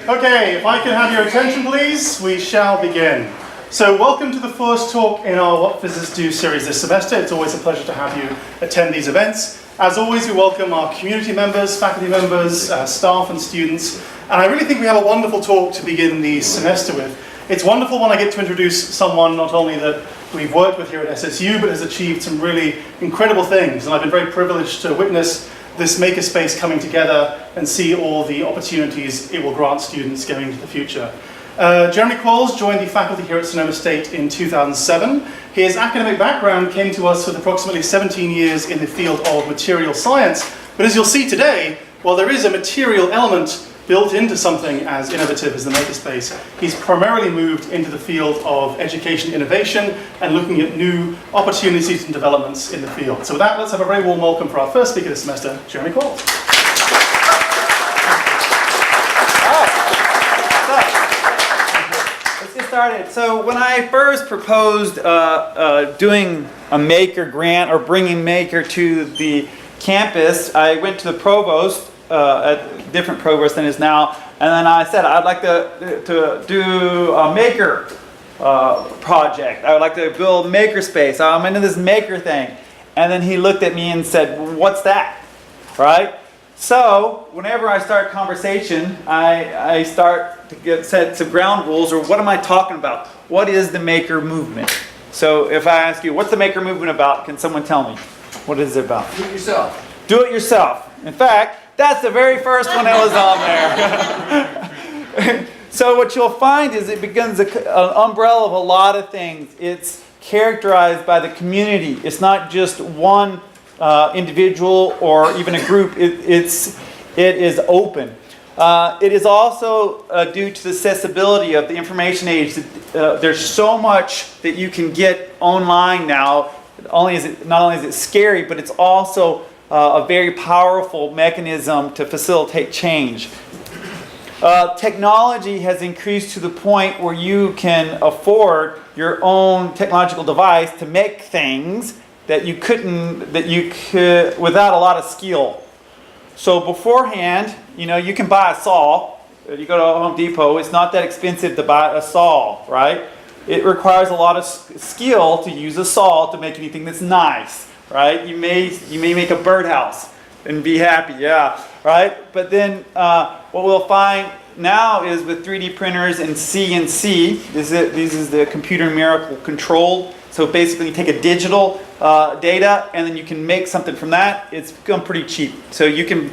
Okay, if I can have your attention please, we shall begin. So welcome to the first talk in our What Physicists Do series this semester. It's always a pleasure to have you attend these events. As always, we welcome our community members, faculty members, staff and students. And I really think we have a wonderful talk to begin the semester with. It's wonderful when I get to introduce someone not only that we've worked with here at SSU, but has achieved some really incredible things. And I've been very privileged to witness this makerspace coming together and see all the opportunities it will grant students going into the future. Jeremy Qualls joined the faculty here at Sonoma State in 2007. His academic background came to us with approximately 17 years in the field of material science. But as you'll see today, while there is a material element built into something as innovative as the makerspace, he's primarily moved into the field of education innovation and looking at new opportunities and developments in the field. So with that, let's have a very warm welcome for our first speaker this semester, Jeremy Qualls. Let's get started. So when I first proposed doing a maker grant or bringing maker to the campus, I went to the provost, a different provost than is now, and then I said I'd like to do a maker project. I would like to build a maker space. I'm into this maker thing. And then he looked at me and said, what's that? Right? So whenever I start conversation, I start to set some ground rules, or what am I talking about? What is the maker movement? So if I ask you, what's the maker movement about? Can someone tell me? What is it about? Do it yourself. Do it yourself. In fact, that's the very first one that was on there. So what you'll find is it becomes an umbrella of a lot of things. It's characterized by the community. It's not just one individual or even a group. It is open. It is also due to the accessibility of the information age. There's so much that you can get online now. Not only is it scary, but it's also a very powerful mechanism to facilitate change. Technology has increased to the point where you can afford your own technological device to make things that you could without a lot of skill. So beforehand, you can buy a saw. You go to Home Depot, it's not that expensive to buy a saw, right? It requires a lot of skill to use a saw to make anything that's nice. Right? You may make a birdhouse and be happy, yeah, right? But then what we'll find now is with 3D printers and CNC, this is the computer numerical control. So basically you take a digital data and then you can make something from that. It's become pretty cheap. So you can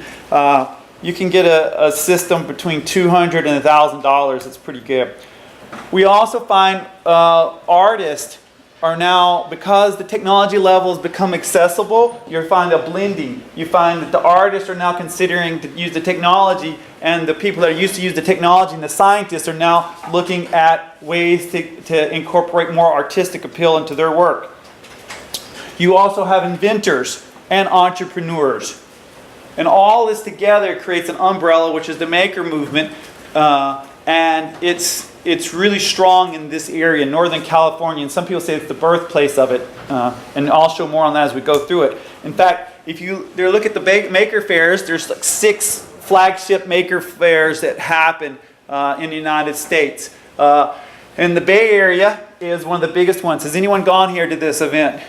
get a system between $200 and $1,000. It's pretty good. We also find artists are now, because the technology levels become accessible, you find a blending. You find that the artists are now considering to use the technology, and the people that are used to use the technology and the scientists are now looking at ways to incorporate more artistic appeal into their work. You also have inventors and entrepreneurs. And all this together creates an umbrella, which is the maker movement, and it's really strong in this area, Northern California, and some people say it's the birthplace of it, and I'll show more on that as we go through it. In fact, if you look at the maker fairs, there's like 6 flagship maker fairs that happen in the United States. And the Bay Area is one of the biggest ones. Has anyone gone here to this event?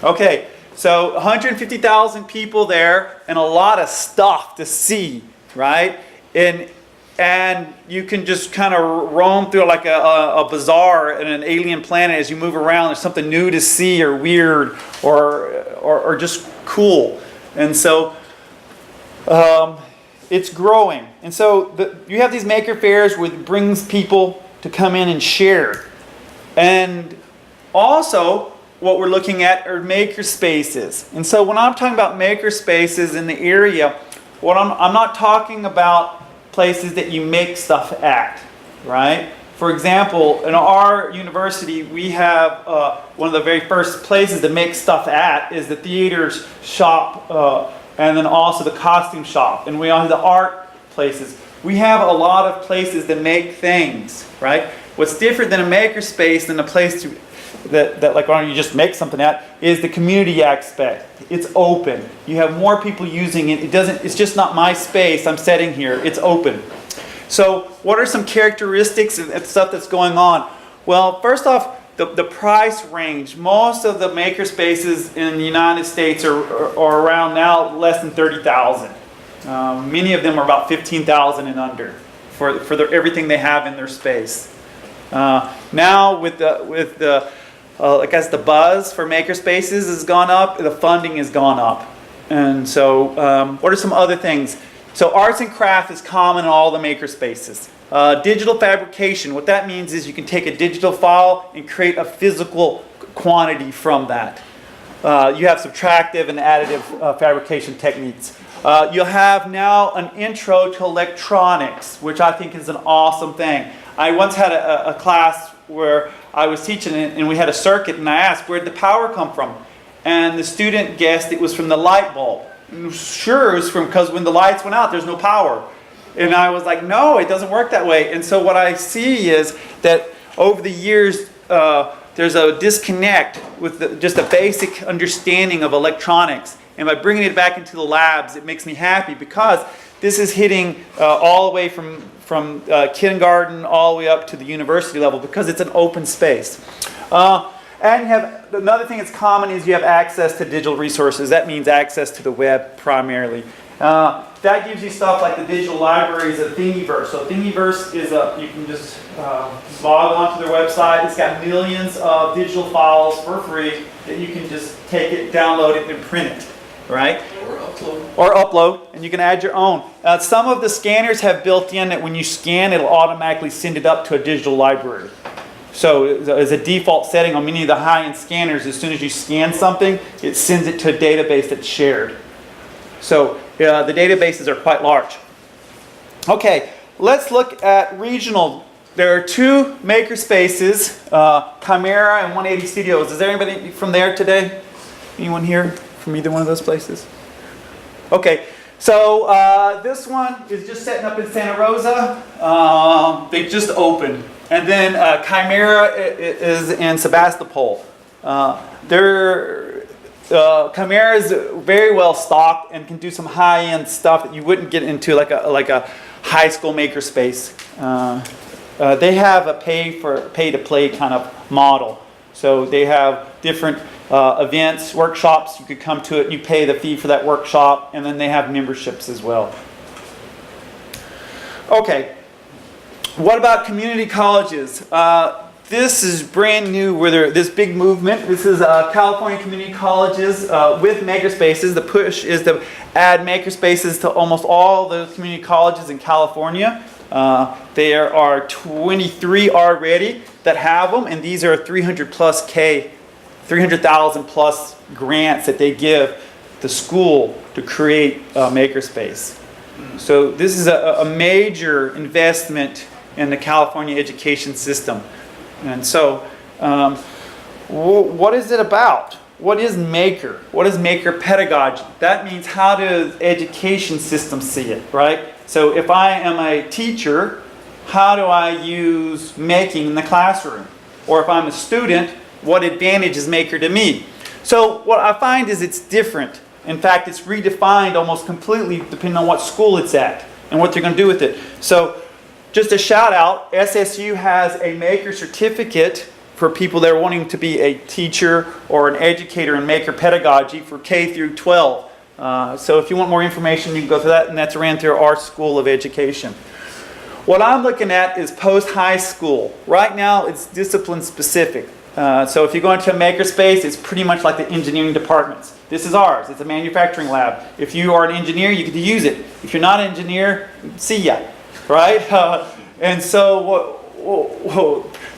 Okay, so 150,000 people there and a lot of stuff to see, right? And you can just kind of roam through like a bazaar in an alien planet as you move around. There's something new to see or weird or just cool. And so it's growing. And so you have these maker fairs where it brings people to come in and share. And also what we're looking at are maker spaces. And so when I'm talking about maker spaces in the area, I'm not talking about places that you make stuff at, right? For example, in our university, we have one of the very first places to make stuff at is the theater's shop, and then also the costume shop, and we all have the art places. We have a lot of places that make things, right? What's different than a maker space than a place that like when you just make something at is the community aspect. It's open. You have more people using it. It's just not my space I'm setting here. It's open. So what are some characteristics and stuff that's going on? Well, first off, the price range. Most of the maker spaces in the United States are around now less than $30,000. Many of them are about $15,000 and under for everything they have in their space. Now with the I guess the buzz for maker spaces has gone up, the funding has gone up. And so what are some other things? So arts and craft is common in all the maker spaces. Digital fabrication, what that means is you can take a digital file and create a physical quantity from that. You have subtractive and additive fabrication techniques. You'll have now an intro to electronics, which I think is an awesome thing. I once had a class where I was teaching it and we had a circuit and I asked, where'd the power come from? And the student guessed it was from the light bulb. Sure, it was from, because when the lights went out, there's no power. And I was like, no, it doesn't work that way. And so what I see is that over the years, there's a disconnect with just a basic understanding of electronics. And by bringing it back into the labs, it makes me happy because this is hitting all the way from kindergarten all the way up to the university level because it's an open space. And you have another thing that's common is you have access to digital resources. That means access to the web primarily. That gives you stuff like the digital libraries of Thingiverse. So Thingiverse is you can just log onto their website. It's got millions of digital files for free that you can just take it, download it, and print it, right? Or upload, and you can add your own. Some of the scanners have built in that when you scan, it'll automatically send it up to a digital library. So as a default setting on many of the high-end scanners, as soon as you scan something, it sends it to a database that's shared. So the databases are quite large. Okay, let's look at regional. There are two maker spaces, Chimera and 180 Studios. Is there anybody from there today? Anyone here from either one of those places? Okay, so this one is just setting up in Santa Rosa. They just opened. And then Chimera is in Sebastopol. Chimera is very well stocked and can do some high-end stuff that you wouldn't get into like a high school maker space. They have a pay-to-play kind of model. So they have different events, workshops. You could come to it and you pay the fee for that workshop, and then they have memberships as well. Okay. What about community colleges? This is brand new, where this big movement. This is California community colleges with makerspaces. The push is to add makerspaces to almost all the community colleges in California. There are 23 already that have them, and these are 300,000 plus grants that they give the school to create a makerspace. So this is a major investment in the California education system. And so what is it about? What is maker? What is maker pedagogy? That means how does education system see it, right? So if I am a teacher, how do I use making in the classroom? Or if I'm a student, what advantage is maker to me? So what I find is it's different. In fact, it's redefined almost completely depending on what school it's at and what they're going to do with it. So just a shout out, SSU has a maker certificate for people that are wanting to be a teacher or an educator in maker pedagogy for K through 12. So if you want more information, you can go through that, and that's ran through our School of Education. What I'm looking at is post-high school. Right now, it's discipline specific. So if you go into a makerspace, it's pretty much like the engineering departments. This is ours. It's a manufacturing lab. If you are an engineer, you get to use it. If you're not an engineer, see ya. Right? And so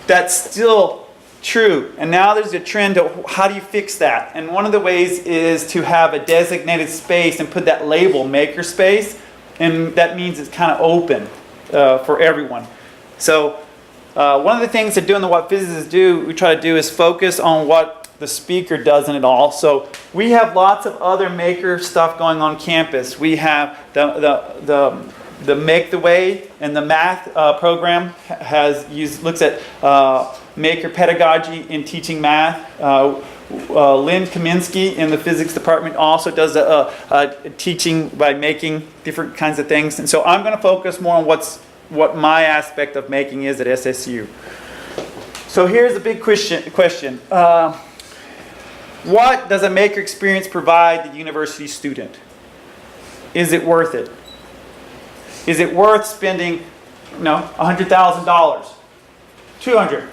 that's still true. And now there's a trend of how do you fix that? And one of the ways is to have a designated space and put that label, makerspace, and that means it's kind of open for everyone. So one of the things that doing the What Physicists Do, we try to do is focus on what the speaker does in it all. So we have lots of other maker stuff going on campus. We have the Make the Way and the math program looks at maker pedagogy in teaching math. Lynn Kaminsky in the physics department also does a teaching by making different kinds of things. And so I'm going to focus more on what's what my aspect of making is at SSU. So here's the big question. What does a maker experience provide the university student? Is it worth it? Is it worth spending, $100,000, 200,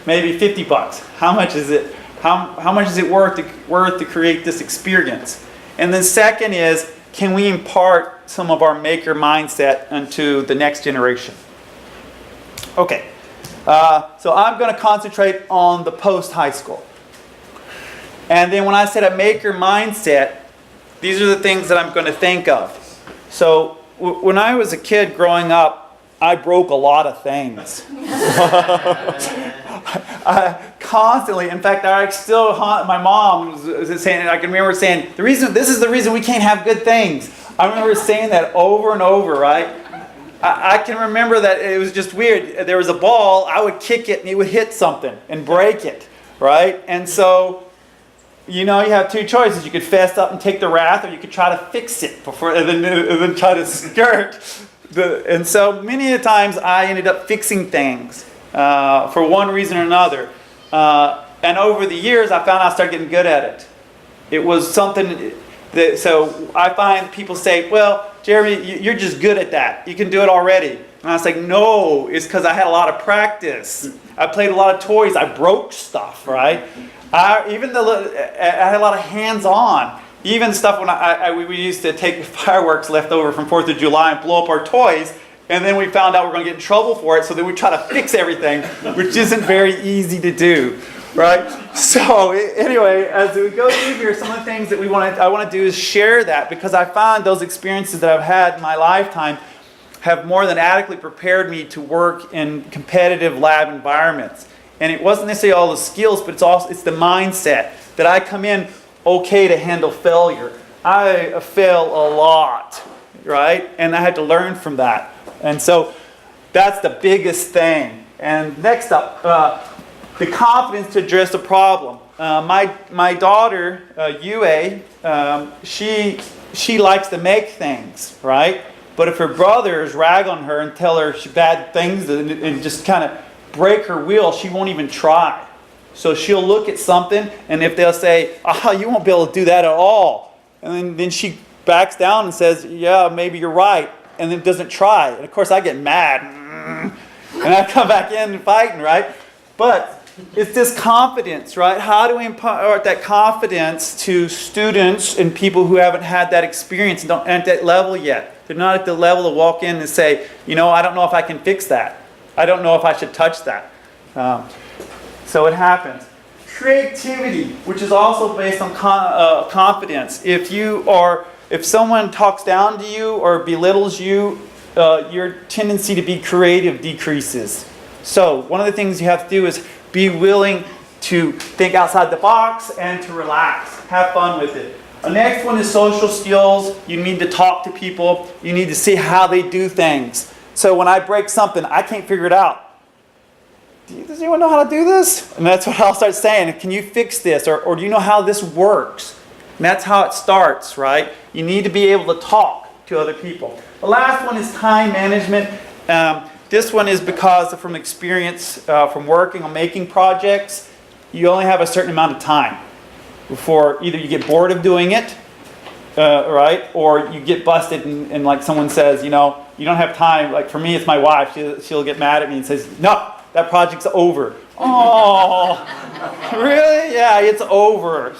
maybe $50? How much is it? How much is it worth to create this experience? And then second is, can we impart some of our maker mindset into the next generation? Okay, so I'm going to concentrate on the post-high school. And then when I said a maker mindset, these are the things that I'm going to think of. So when I was a kid growing up, I broke a lot of things. Constantly. In fact, I still haunt my mom was saying, I can remember saying, this is the reason we can't have good things. I remember saying that over and over, right? I can remember that it was just weird. There was a ball, I would kick it and it would hit something and break it, right? And so, you have two choices. You could fess up and take the wrath, or you could try to fix it and then try to skirt. And so many times I ended up fixing things for one reason or another. And over the years, I found I started getting good at it. It was something that, so I find people say, well, Jeremy, you're just good at that. You can do it already. And I was like, no, it's because I had a lot of practice. I played a lot of toys. I broke stuff, right? I had a lot of hands-on. Even stuff when we used to take fireworks left over from 4th of July and blow up our toys, and then we found out we're going to get in trouble for it, so then we try to fix everything, which isn't very easy to do, right? So anyway, as we go through here, some of the things that I want to do is share that, because I find those experiences that I've had in my lifetime have more than adequately prepared me to work in competitive lab environments. And it wasn't necessarily all the skills, but it's the mindset that I come in okay to handle failure. I fail a lot, right? And I had to learn from that. And so that's the biggest thing. And next up, the confidence to address a problem. My daughter, Yue, she likes to make things, right? But if her brothers rag on her and tell her bad things and just kind of break her will, she won't even try. So she'll look at something, and if they'll say, you won't be able to do that at all. And then she backs down and says, yeah, maybe you're right, and then doesn't try. And of course I get mad. And I come back in and fighting, right? But it's this confidence, right? How do we impart that confidence to students and people who haven't had that experience and aren't at that level yet? They're not at the level to walk in and say, I don't know if I can fix that. I don't know if I should touch that. So it happens. Creativity, which is also based on confidence. If someone talks down to you or belittles you, your tendency to be creative decreases. So one of the things you have to do is be willing to think outside the box and to relax. Have fun with it. The next one is social skills. You need to talk to people. You need to see how they do things. So when I break something, I can't figure it out. Does anyone know how to do this? And that's what I'll start saying. Can you fix this? Or do you know how this works? And that's how it starts, right? You need to be able to talk to other people. The last one is time management. This one is because from experience from working on making projects, you only have a certain amount of time before either you get bored of doing it, right? Or you get busted and like someone says, you don't have time. Like for me, it's my wife. She'll get mad at me and says, no, that project's over. Oh, really? Yeah, it's over.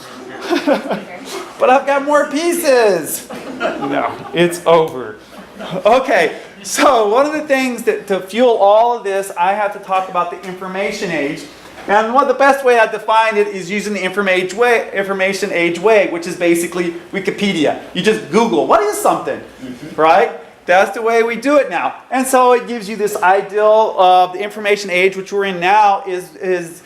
But I've got more pieces. No, it's over. Okay, so one of the things that to fuel all of this, I have to talk about the information age. And one of the best way I define it is using the information age way, which is basically Wikipedia. You just Google, what is something, right? That's the way we do it now. And so it gives you this ideal of the information age, which we're in now, is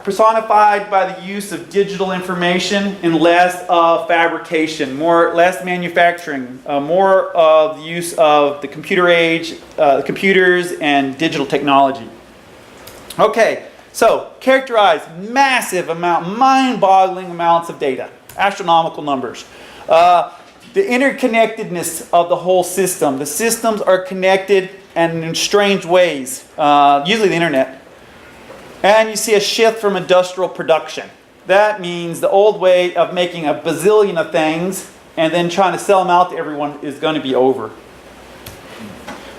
personified by the use of digital information and less of fabrication, less manufacturing, more of the use of the computer age, computers and digital technology. Okay, so characterize massive amount, mind-boggling amounts of data, astronomical numbers. The interconnectedness of the whole system. The systems are connected and in strange ways, usually the internet. And you see a shift from industrial production. That means the old way of making a bazillion of things and then trying to sell them out to everyone is going to be over.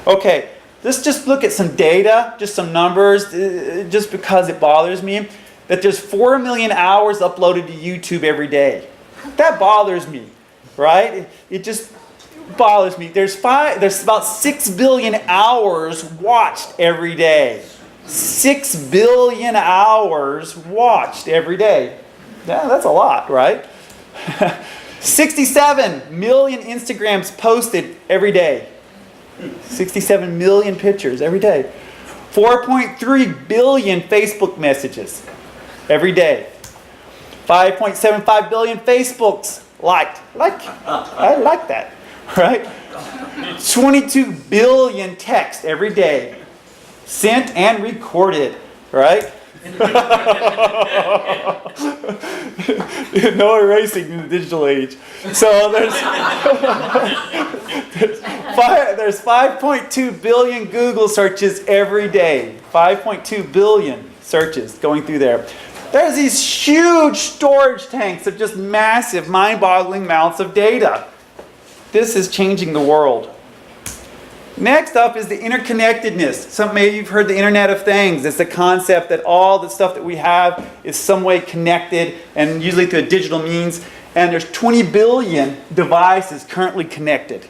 Okay, let's just look at some data, just some numbers, just because it bothers me, that there's 4 million hours uploaded to YouTube every day. That bothers me, right? It just bothers me. There's about 6 billion hours watched every day. 6 billion hours watched every day. Yeah, that's a lot, right? 67 million Instagrams posted every day. 67 million pictures every day. 4.3 billion Facebook messages every day. 5.75 billion Facebooks liked. I like that, right? 22 billion texts every day. Sent and recorded, right? No erasing in the digital age. So there's 5.2 billion Google searches every day. 5.2 billion searches going through there. There's these huge storage tanks of just massive, mind-boggling amounts of data. This is changing the world. Next up is the interconnectedness. Maybe you've heard the Internet of Things. It's the concept that all the stuff that we have is some way connected, and usually through a digital means. And there's 20 billion devices currently connected.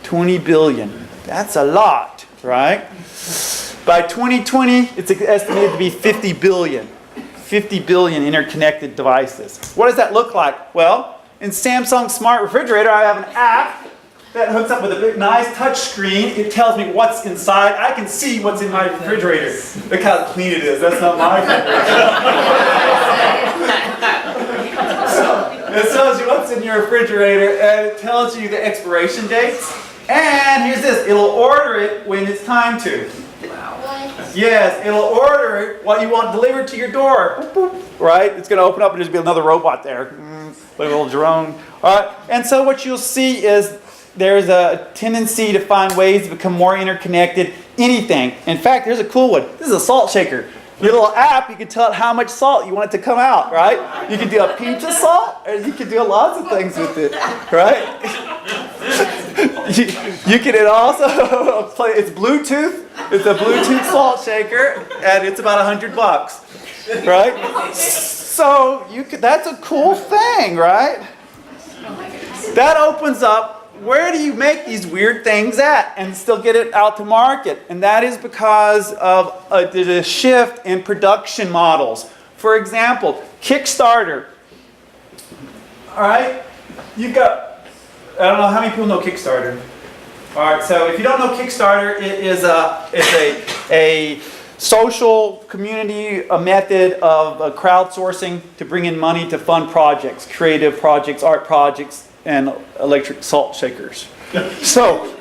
20 billion. That's a lot, right? By 2020, it's estimated to be 50 billion. 50 billion interconnected devices. What does that look like? Well, in Samsung Smart Refrigerator, I have an app that hooks up with a big, nice touch screen. It tells me what's inside. I can see what's in my refrigerator. Look how clean it is. That's not my refrigerator. It tells you what's in your refrigerator, and it tells you the expiration dates. And here's this. It'll order it when it's time to. Yes, it'll order what you want delivered to your door. Boop, boop. Right? It's going to open up and there's going to be another robot there. Like a little drone. All right. And so what you'll see is there's a tendency to find ways to become more interconnected. Anything. In fact, here's a cool one. This is a salt shaker. Your little app, you can tell it how much salt you want it to come out, right? You can do a pinch of salt, or you can do lots of things with it, right? you can also play. It's Bluetooth. It's a Bluetooth salt shaker, and it's about $100, right? So that's a cool thing, right? That opens up. Where do you make these weird things at and still get it out to market? And that is because of the shift in production models. For example, Kickstarter. All right, you've got. I don't know how many people know Kickstarter. All right, so if you don't know Kickstarter, it's a social community, a method of crowdsourcing to bring in money to fund projects, creative projects, art projects, and electric salt shakers. So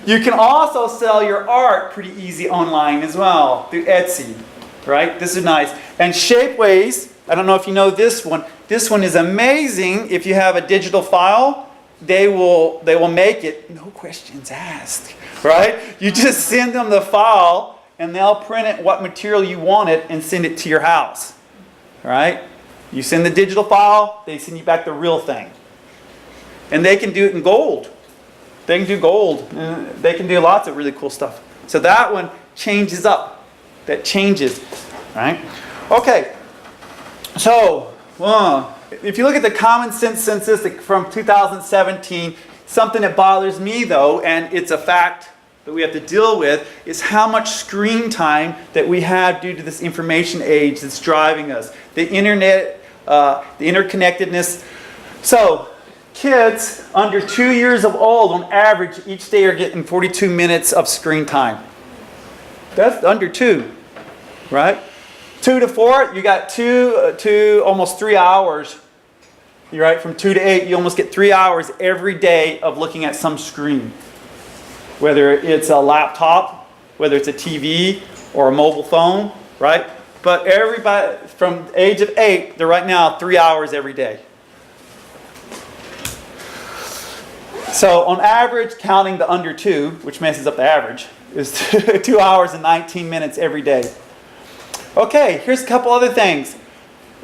you can also sell your art pretty easy online as well through Etsy, right? This is nice. And Shapeways, I don't know if you know this one. This one is amazing. If you have a digital file, they will make it, no questions asked, right? You just send them the file and they'll print it what material you want it and send it to your house, right? You send the digital file, they send you back the real thing. And they can do it in gold. They can do gold. They can do lots of really cool stuff. So that one changes up. That changes, right? Okay. So, if you look at the common sense statistic from 2017, something that bothers me though, and it's a fact that we have to deal with, is how much screen time that we have due to this information age that's driving us. The internet, the interconnectedness. So, kids under 2 years of old, on average, each day are getting 42 minutes of screen time. That's under 2, right? 2 to 4, you got 2 to almost 3 hours. You're right, from 2 to 8, you almost get 3 hours every day of looking at some screen. Whether it's a laptop, whether it's a TV or a mobile phone, right? But everybody from the age of 8, they're right now 3 hours every day. So on average, counting the under 2, which messes up the average, is 2 hours and 19 minutes every day. Okay, here's a couple other things.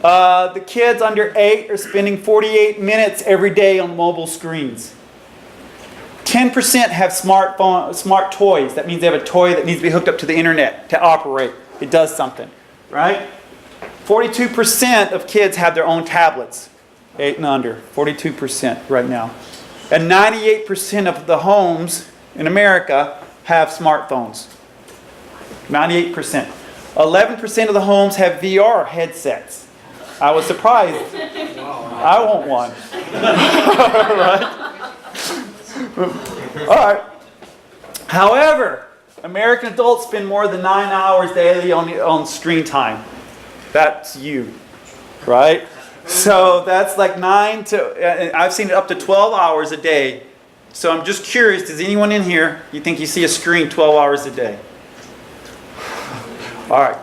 The kids under 8 are spending 48 minutes every day on mobile screens. 10% have smart toys. That means they have a toy that needs to be hooked up to the internet to operate. It does something, right? 42% of kids have their own tablets, 8 and under. 42% right now. And 98% of the homes in America have smartphones. 98%. 11% of the homes have VR headsets. I was surprised. I want one. Right? All right. However, American adults spend more than 9 hours daily on screen time. That's you, right? So that's like 9 to, I've seen it up to 12 hours a day. So I'm just curious, does anyone in here, you think you see a screen 12 hours a day? All right.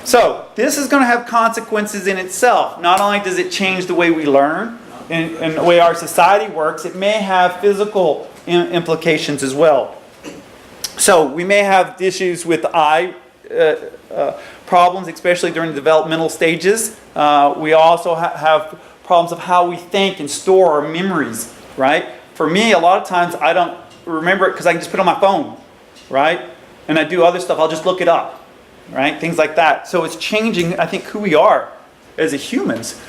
So this is going to have consequences in itself. Not only does it change the way we learn and the way our society works, it may have physical implications as well. So we may have issues with eye problems, especially during the developmental stages. We also have problems of how we think and store our memories, right? For me, a lot of times I don't remember it because I can just put it on my phone, right? And I do other stuff, I'll just look it up. Right? Things like that. So it's changing, I think, who we are as humans.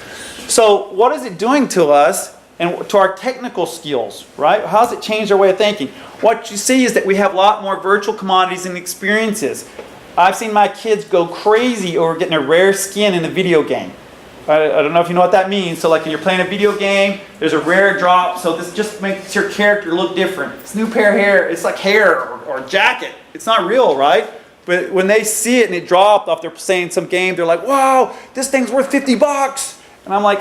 So what is it doing to us and to our technical skills, right? How does it change our way of thinking? What you see is that we have a lot more virtual commodities and experiences. I've seen my kids go crazy over getting a rare skin in a video game. I don't know if you know what that means. So like when you're playing a video game, there's a rare drop, so this just makes your character look different. It's a new pair of hair, it's like hair or jacket. It's not real, right? But when they see it and it dropped off, they're saying some game, they're like, wow, this thing's worth $50. And I'm like,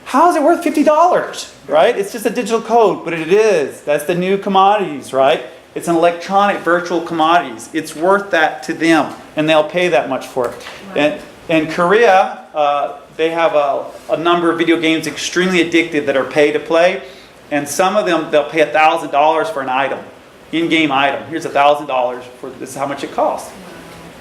how is it worth $50? Right? It's just a digital code, but it is. That's the new commodities, right? It's an electronic virtual commodities. It's worth that to them, and they'll pay that much for it. Right. And in Korea, they have a number of video games extremely addictive that are pay to play, and some of them, they'll pay $1,000 for an item. In-game item. Here's $1,000 for this is how much it costs.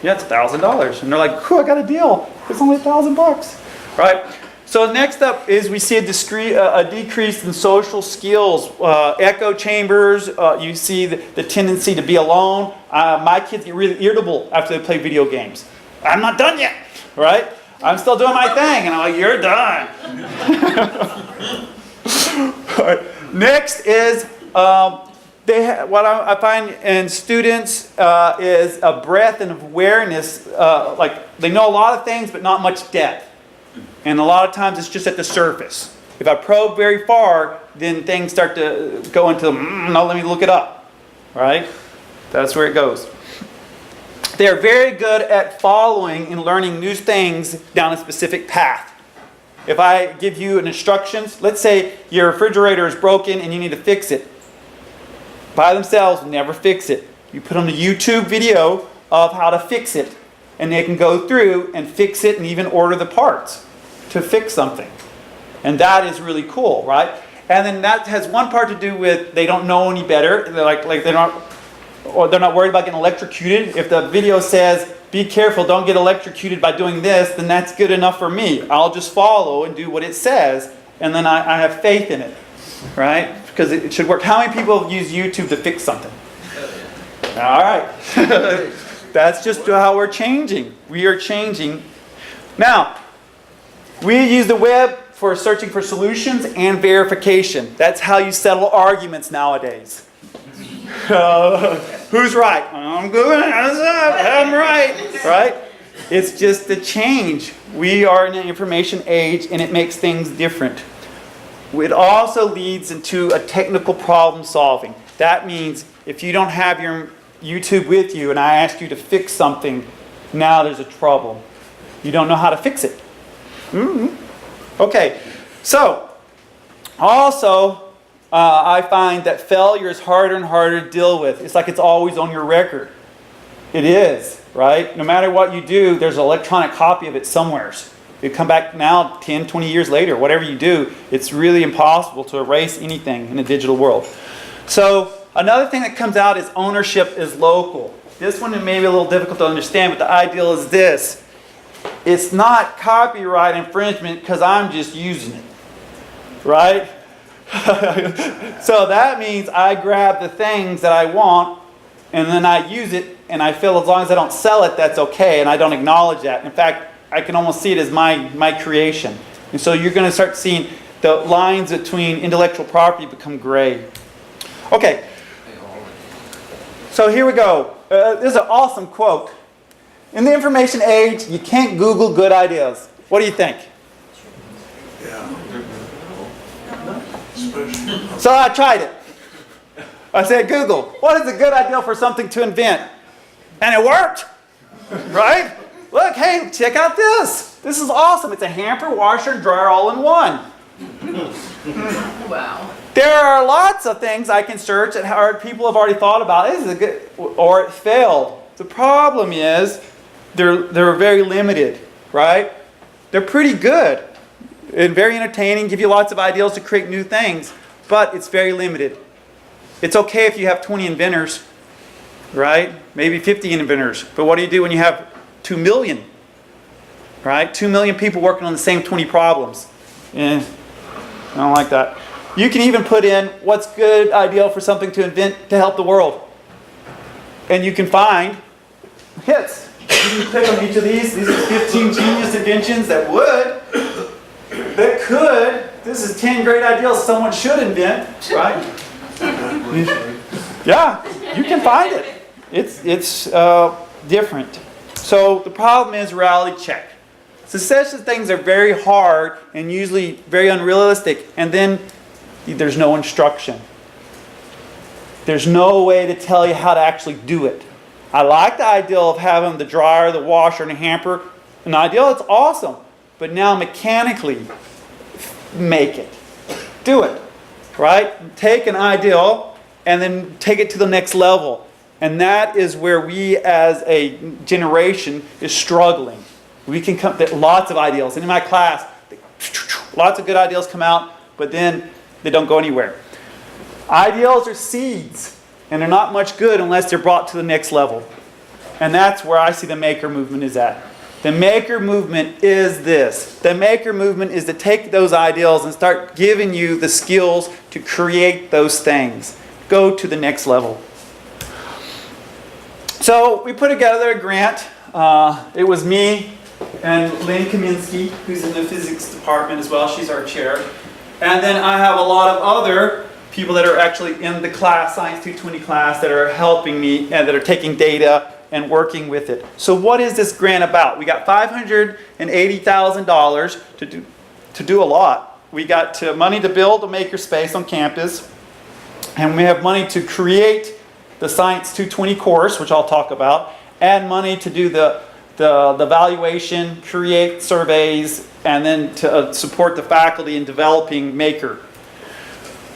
Yeah, it's $1,000. And they're like, cool, I got a deal. It's only $1,000. Right? So next up is we see a decrease in social skills. Echo chambers. You see the tendency to be alone. My kids get really irritable after they play video games. I'm not done yet. Right? I'm still doing my thing. And I'm like, you're done. All right. Next is what I find in students is a breadth and awareness. Like they know a lot of things, but not much depth. And a lot of times it's just at the surface. If I probe very far, then things start to go into, no, let me look it up. Right? That's where it goes. They're very good at following and learning new things down a specific path. If I give you an instructions, let's say your refrigerator is broken and you need to fix it. By themselves, never fix it. You put on a YouTube video of how to fix it, and they can go through and fix it and even order the parts to fix something. And that is really cool, right? And then that has one part to do with they don't know any better. They're not worried about getting electrocuted. If the video says, be careful, don't get electrocuted by doing this, then that's good enough for me. I'll just follow and do what it says, and then I have faith in it, right? Because it should work. How many people use YouTube to fix something? All right. That's just how we're changing. We are changing. Now, we use the web for searching for solutions and verification. That's how you settle arguments nowadays. Who's right? I'm good. I'm right. Right? It's just the change. We are in an information age, and it makes things different. It also leads into a technical problem solving. That means if you don't have your YouTube with you and I ask you to fix something, now there's a trouble. You don't know how to fix it. Okay, so also I find that failure is harder and harder to deal with. It's like it's always on your record. It is, right? No matter what you do, there's an electronic copy of it somewhere. You come back now 10, 20 years later, whatever you do, it's really impossible to erase anything in a digital world. So Another thing that comes out is ownership is local. This one may be a little difficult to understand, but the ideal is this. It's not copyright infringement because I'm just using it, right? So that means I grab the things that I want and then I use it, and I feel as long as I don't sell it, that's okay, and I don't acknowledge that. In fact, I can almost see it as my creation. And so you're going to start seeing the lines between intellectual property become gray. Okay, so here we go. This is an awesome quote. In the information age, you can't Google good ideas. What do you think? Yeah. So I tried it. I said, Google, what is a good idea for something to invent? And it worked, right? Look, hey, check out this. This is awesome. It's a hamper, washer, and dryer all in one. Wow. There are lots of things I can search that people have already thought about. This is a good, or it failed. The problem is they're very limited, right? They're pretty good and very entertaining, give you lots of ideas to create new things, but it's very limited. It's okay if you have 20 inventors, right? Maybe 50 inventors. But what do you do when you have 2 million? Right? 2 million people working on the same 20 problems. I don't like that. You can even put in what's good ideal for something to invent to help the world. And you can find hits. You can pick on each of these. These are 15 genius inventions that could. This is 10 great ideas someone should invent, right? Yeah, you can find it. It's different. So the problem is reality check. Succession things are very hard and usually very unrealistic, and then there's no instruction. There's no way to tell you how to actually do it. I like the idea of having the dryer, the washer, and the hamper. An ideal, it's awesome. But now mechanically make it. Do it. Right? Take an ideal and then take it to the next level. And that is where we as a generation is struggling. We can come to lots of ideals. And in my class, lots of good ideals come out, but then they don't go anywhere. Ideals are seeds, and they're not much good unless they're brought to the next level. And that's where I see the maker movement is at. The maker movement is this. The maker movement is to take those ideals and start giving you the skills to create those things. Go to the next level. So we put together a grant. It was me and Lynn Kaminsky, who's in the physics department as well. She's our chair. And then I have a lot of other people that are actually in the class, Science 220 class, that are helping me and that are taking data and working with it. So what is this grant about? We got $580,000 to do a lot. We got money to build a makerspace on campus, and we have money to create the Science 220 course, which I'll talk about, and money to do the valuation, create surveys, and then to support the faculty in developing Maker.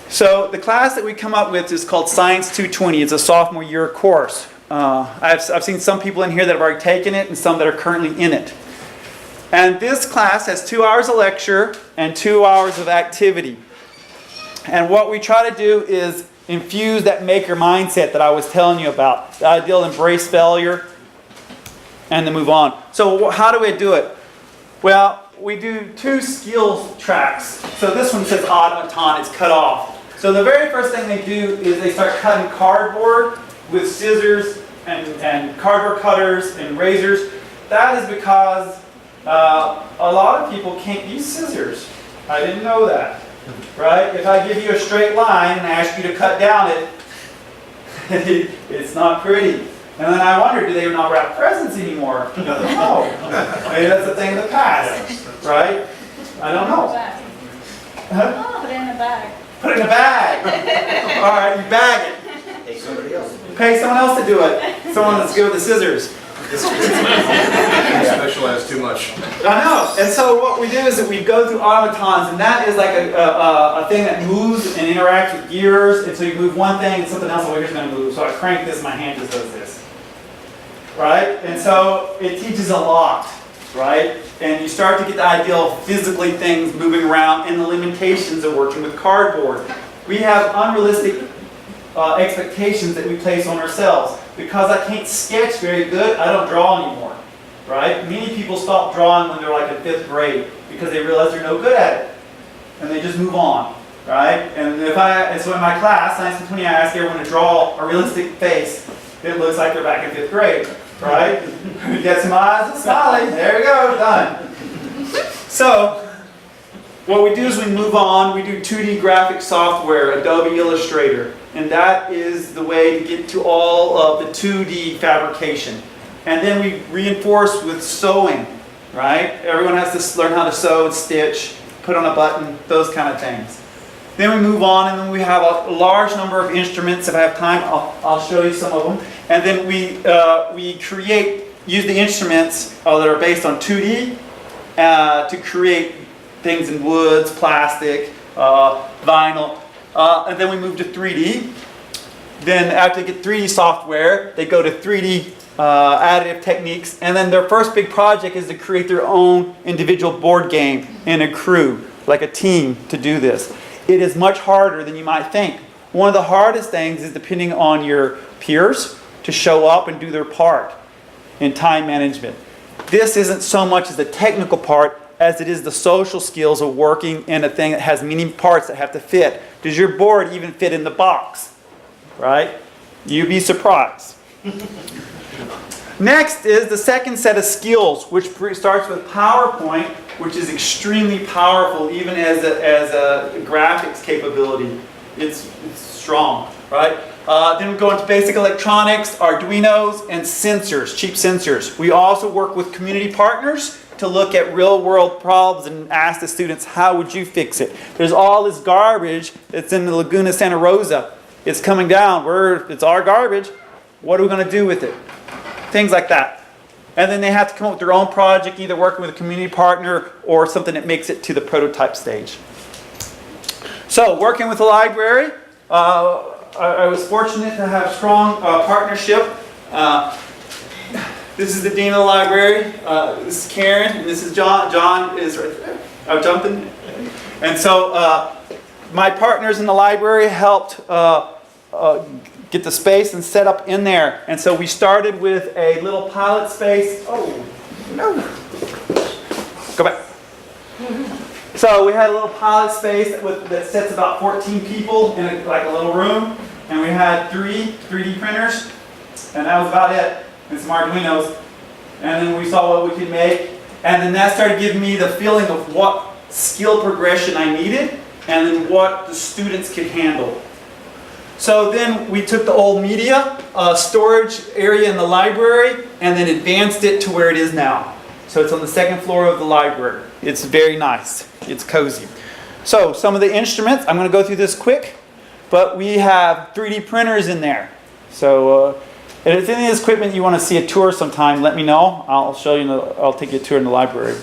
So the class that we come up with is called Science 220. It's a sophomore year course. I've seen some people in here that have already taken it and some that are currently in it. And this class has 2 hours of lecture and 2 hours of activity. And what we try to do is infuse that maker mindset that I was telling you about. The ideal embrace failure and then move on. So how do we do it? Well, we do 2 skills tracks. So this one says automaton, it's cut off. So the very first thing they do is they start cutting cardboard with scissors and cardboard cutters and razors. That is because a lot of people can't use scissors. I didn't know that, right? If I give you a straight line and I ask you to cut down it, it's not pretty. And then I wonder, do they not wrap presents anymore? No. Maybe that's a thing of the past, right? I don't know. Huh? Put it in a bag. Put it in a bag. All right, you bag it. Hey, somebody else. Pay someone else to do it. Someone that's good with the scissors. Specialize too much. I know. And so what we do is that we go through automatons, and that is like a thing that moves and interacts with gears. And so you move one thing and something else over here is going to move. So I crank this, my hand just does this. Right? And so it teaches a lot. Right? And you start to get the idea of physically things moving around and the limitations of working with cardboard. We have unrealistic expectations that we place on ourselves. Because I can't sketch very good, I don't draw anymore, right? Many people stop drawing when they're like in 5th grade because they realize they're no good at it, and they just move on, right? And so in my class, Science and 20, I ask everyone to draw a realistic face that looks like they're back in 5th grade, right? You get some eyes and smiling. There we go, done. So, what we do is we move on, we do 2D graphic software, Adobe Illustrator, and that is the way to get to all of the 2D fabrication. And then we reinforce with sewing, right? Everyone has to learn how to sew and stitch, put on a button, those kind of things. Then we move on, and then we have a large number of instruments. If I have time, I'll show you some of them. And then we use the instruments that are based on 2D to create things in woods, plastic, vinyl, and then we move to 3D. Then after they get 3D software, they go to 3D additive techniques, and then their first big project is to create their own individual board game in a crew, like a team, to do this. It is much harder than you might think. One of the hardest things is depending on your peers to show up and do their part in time management. This isn't so much as the technical part as it is the social skills of working in a thing that has many parts that have to fit. Does your board even fit in the box? Right? You'd be surprised. Next is the second set of skills, which starts with PowerPoint, which is extremely powerful even as a graphics capability. It's strong, right? Then we go into basic electronics, Arduinos, and sensors, cheap sensors. We also work with community partners to look at real-world problems and ask the students, how would you fix it? There's all this garbage that's in the Laguna Santa Rosa. It's coming down. It's our garbage. What are we going to do with it? Things like that. And then they have to come up with their own project, either working with a community partner or something that makes it to the prototype stage. So, working with the library, I was fortunate to have strong partnership. This is the dean of the library. This is Karen, and this is John. John is right there. Oh, Jonathan. And so my partners in the library helped get the space and set up in there. And so we started with a little pilot space. Oh, no. Go back. So we had a little pilot space that sits about 14 people in like a little room. And we had 3D printers. And that was about it. And some Arduinos. And then we saw what we could make. And then that started giving me the feeling of what skill progression I needed. And then what the students could handle. So then we took the old media storage area in the library and then advanced it to where it is now. So it's on the second floor of the library. It's very nice. It's cozy. So some of the instruments, I'm going to go through this quick, but we have 3D printers in there. So if any of this equipment you want to see a tour sometime, let me know. I'll show you. I'll take you a tour in the library.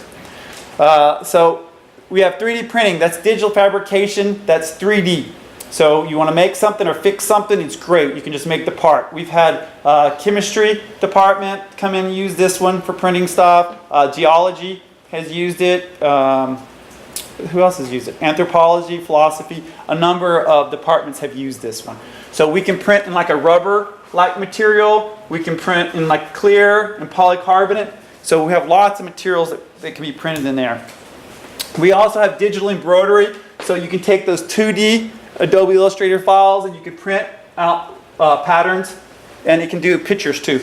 So we have 3D printing. That's digital fabrication. That's 3D. So you want to make something or fix something, it's great. You can just make the part. We've had chemistry department come in and use this one for printing stuff. Geology has used it. Who else has used it? Anthropology, philosophy. A number of departments have used this one. So we can print in like a rubber-like material. We can print in like clear and polycarbonate. So we have lots of materials that can be printed in there. We also have digital embroidery. So you can take those 2D Adobe Illustrator files and you can print out patterns, and it can do pictures too.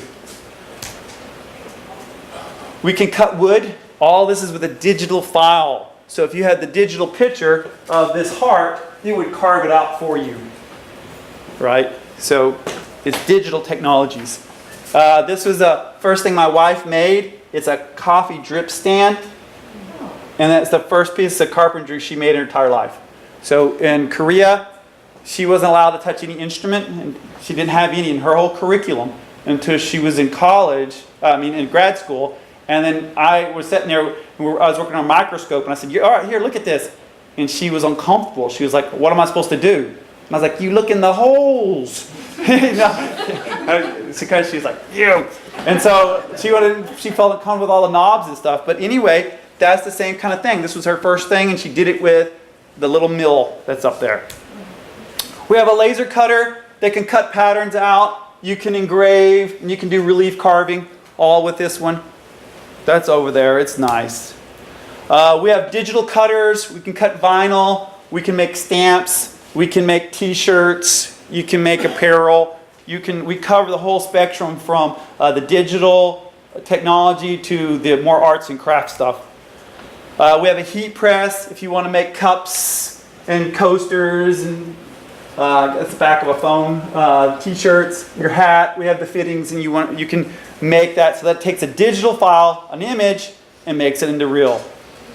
We can cut wood. All this is with a digital file. So if you had the digital picture of this heart, it would carve it out for you. Right? So it's digital technologies. This was the first thing my wife made. It's a coffee drip stand. And that's the first piece of carpentry she made in her entire life. So in Korea, she wasn't allowed to touch any instrument, and she didn't have any in her whole curriculum until she was in college, in grad school. And then I was sitting there, I was working on a microscope, and I said, all right, here, look at this. And she was uncomfortable. She was like, what am I supposed to do? And I was like, you look in the holes. Because she was like, you. And so she felt uncomfortable with all the knobs and stuff. But anyway, that's the same kind of thing. This was her first thing, and she did it with the little mill that's up there. We have a laser cutter. They can cut patterns out. You can engrave, and you can do relief carving, all with this one. That's over there. It's nice. We have digital cutters. We can cut vinyl. We can make stamps. We can make T-shirts. You can make apparel. We cover the whole spectrum from the digital technology to the more arts and crafts stuff. We have a heat press if you want to make cups and coasters and that's the back of a phone. T-shirts, your hat. We have the fittings, and you can make that. So that takes a digital file, an image, and makes it into real.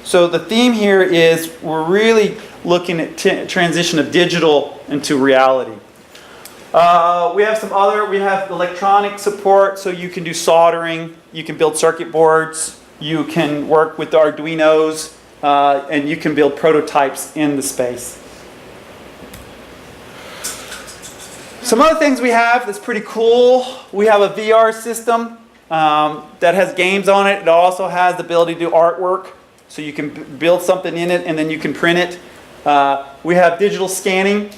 So the theme here is we're really looking at transition of digital into reality. We have electronic support, so you can do soldering, you can build circuit boards, you can work with the Arduinos, and you can build prototypes in the space. Some other things we have that's pretty cool. We have a VR system that has games on it. It also has the ability to do artwork. So you can build something in it and then you can print it. We have digital scanning.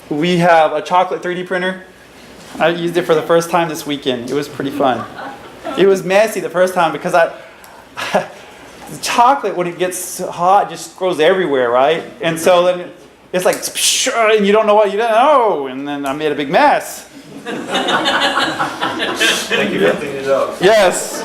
We have a chocolate 3D printer. I used it for the first time this weekend. It was pretty fun. It was messy the first time because the chocolate, when it gets hot, just grows everywhere, right? And so then it's like, and you don't know what you don't know. And then I made a big mess. Thank you for cleaning it up. Yes.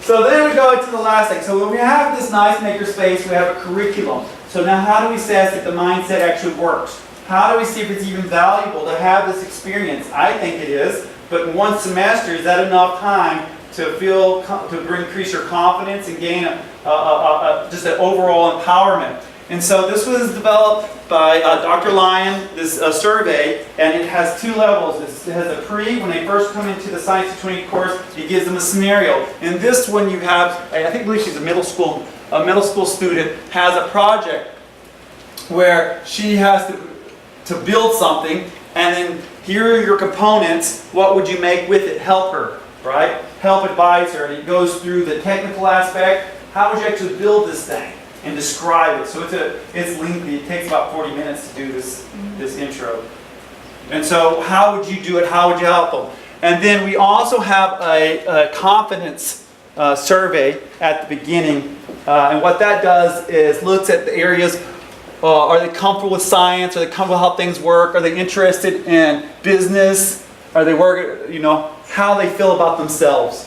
So then we go to the last thing. So when we have this nice makerspace, we have a curriculum. So now how do we assess if the mindset actually works? How do we see if it's even valuable to have this experience? I think it is, but in one semester, is that enough time to increase your confidence and gain just an overall empowerment? And so this was developed by Dr. Lyon, this survey, and it has two levels. It has a pre, when they first come into the Science of 20 course, it gives them a scenario. In this one you have, I believe she's a middle school student, has a project where she has to build something, and then here are your components, what would you make with it? Help her, right? Help advise her, and it goes through the technical aspect. How would you actually build this thing? And describe it. So it's lengthy. It takes about 40 minutes to do this intro. And so how would you do it? How would you help them? And then we also have a confidence survey at the beginning. And what that does is looks at the areas. Are they comfortable with science? Are they comfortable with how things work? Are they interested in business? Are they how they feel about themselves?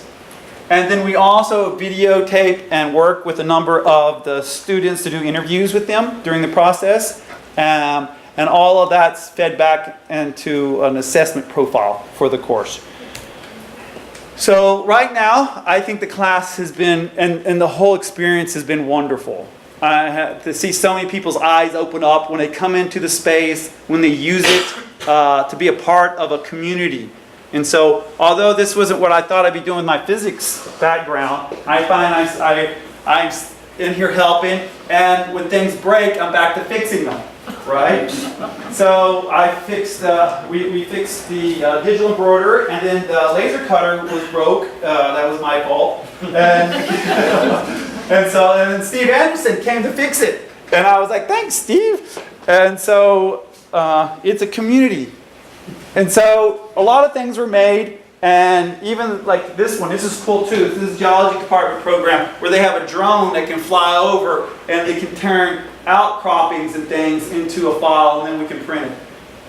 And then we also videotape and work with a number of the students to do interviews with them during the process. And all of that's fed back into an assessment profile for the course. So right now, I think the class has been, and the whole experience has been wonderful. I had to see so many people's eyes open up when they come into the space, when they use it to be a part of a community. And so, although this wasn't what I thought I'd be doing with my physics background, I find I'm in here helping, and when things break, I'm back to fixing them, right? So I fixed, we fixed the digital embroiderer, and then the laser cutter was broke. That was my fault. And then Steve Anderson came to fix it, and I was like, "Thanks, Steve." And so it's a community. And so a lot of things were made, and even like this one, this is cool too. This is a geology department program where they have a drone that can fly over and they can turn outcroppings and things into a file, and then we can print it.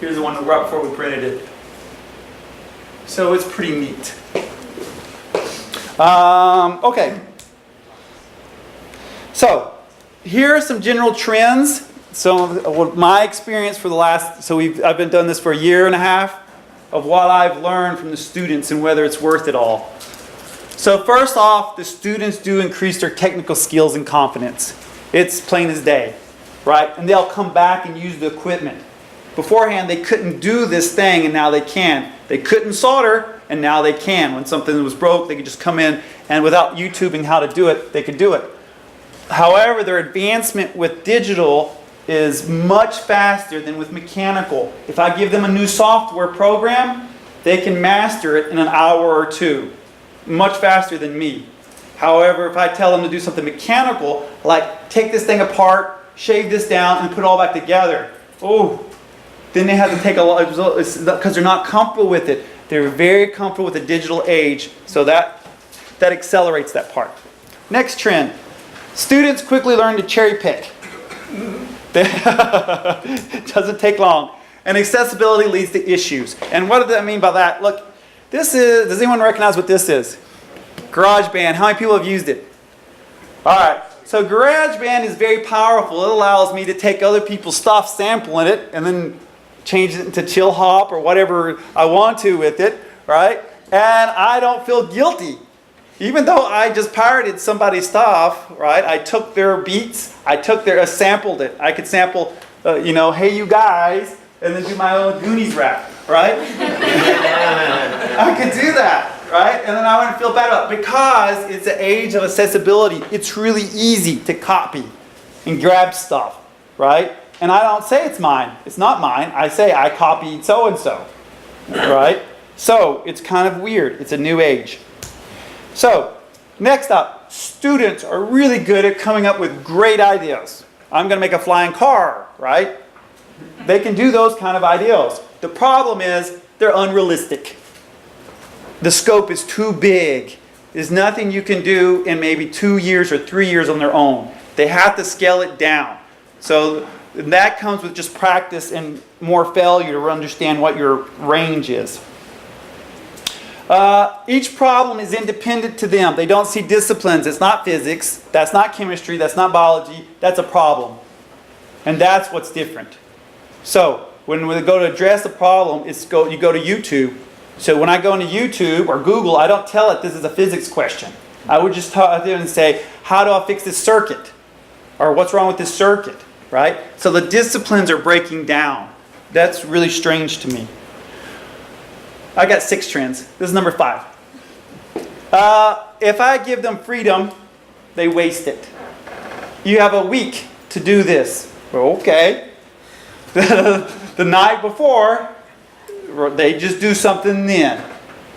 Here's the one right before we printed it. So it's pretty neat. Okay. So here are some general trends. So my experience for the last, I've been doing this for a year and a half, of what I've learned from the students and whether it's worth it all. So first off, the students do increase their technical skills and confidence. It's plain as day, right? And they'll come back and use the equipment. Beforehand, they couldn't do this thing, and now they can. They couldn't solder, and now they can. When something was broke, they could just come in, and without YouTubing how to do it, they could do it. However, their advancement with digital is much faster than with mechanical. If I give them a new software program, they can master it in an hour or two. Much faster than me. However, if I tell them to do something mechanical, like take this thing apart, shave this down, and put it all back together, Then they have to take a lot, because they're not comfortable with it. They're very comfortable with the digital age, so that accelerates that part. Next trend. Students quickly learn to cherry pick. It doesn't take long. And accessibility leads to issues. And what does that mean by that? Look, this is, does anyone recognize what this is? GarageBand. How many people have used it? All right. So GarageBand is very powerful. It allows me to take other people's stuff, sample in it, and then change it into chill hop or whatever I want to with it, right? And I don't feel guilty. Even though I just pirated somebody's stuff, right? I took their beats, sampled it. I could sample, hey you guys, and then do my own Goonies rap, right? I could do that, right? And then I wouldn't feel bad about it because it's the age of accessibility. It's really easy to copy and grab stuff, right? And I don't say it's mine. It's not mine. I say I copied so-and-so, right? So it's kind of weird. It's a new age. So, next up, students are really good at coming up with great ideas. I'm going to make a flying car, right? They can do those kind of ideas. The problem is they're unrealistic. The scope is too big. There's nothing you can do in maybe 2 years or 3 years on their own. They have to scale it down. So that comes with just practice and more failure to understand what your range is. Each problem is independent to them. They don't see disciplines. It's not physics. That's not chemistry. That's not biology. That's a problem. And that's what's different. So when we go to address the problem, you go to YouTube. So when I go into YouTube or Google, I don't tell it this is a physics question. I would just talk to them and say, how do I fix this circuit? Or what's wrong with this circuit? Right? So the disciplines are breaking down. That's really strange to me. I got 6 trends. This is number 5. If I give them freedom, they waste it. You have a week to do this. Okay. The night before, they just do something then.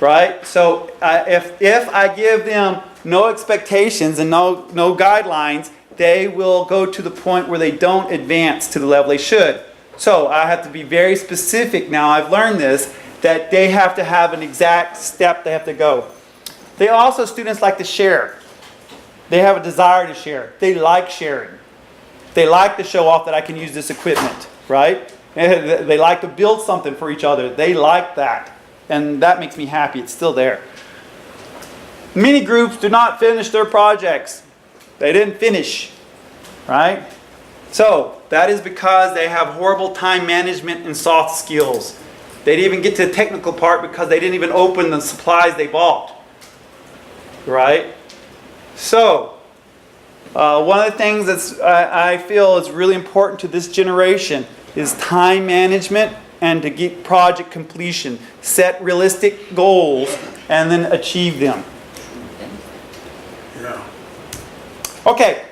Right? So if I give them no expectations and no guidelines, they will go to the point where they don't advance to the level they should. So I have to be very specific now. I've learned this, that they have to have an exact step they have to go. Students like to share. They have a desire to share. They like sharing. They like to show off that I can use this equipment, right? They like to build something for each other. They like that. And that makes me happy. It's still there. Many groups do not finish their projects. They didn't finish, right? So that is because they have horrible time management and soft skills. They didn't even get to the technical part because they didn't even open the supplies they bought. Right? So, one of the things that I feel is really important to this generation is time management and to get project completion. Set realistic goals and then achieve them. Yeah. Okay.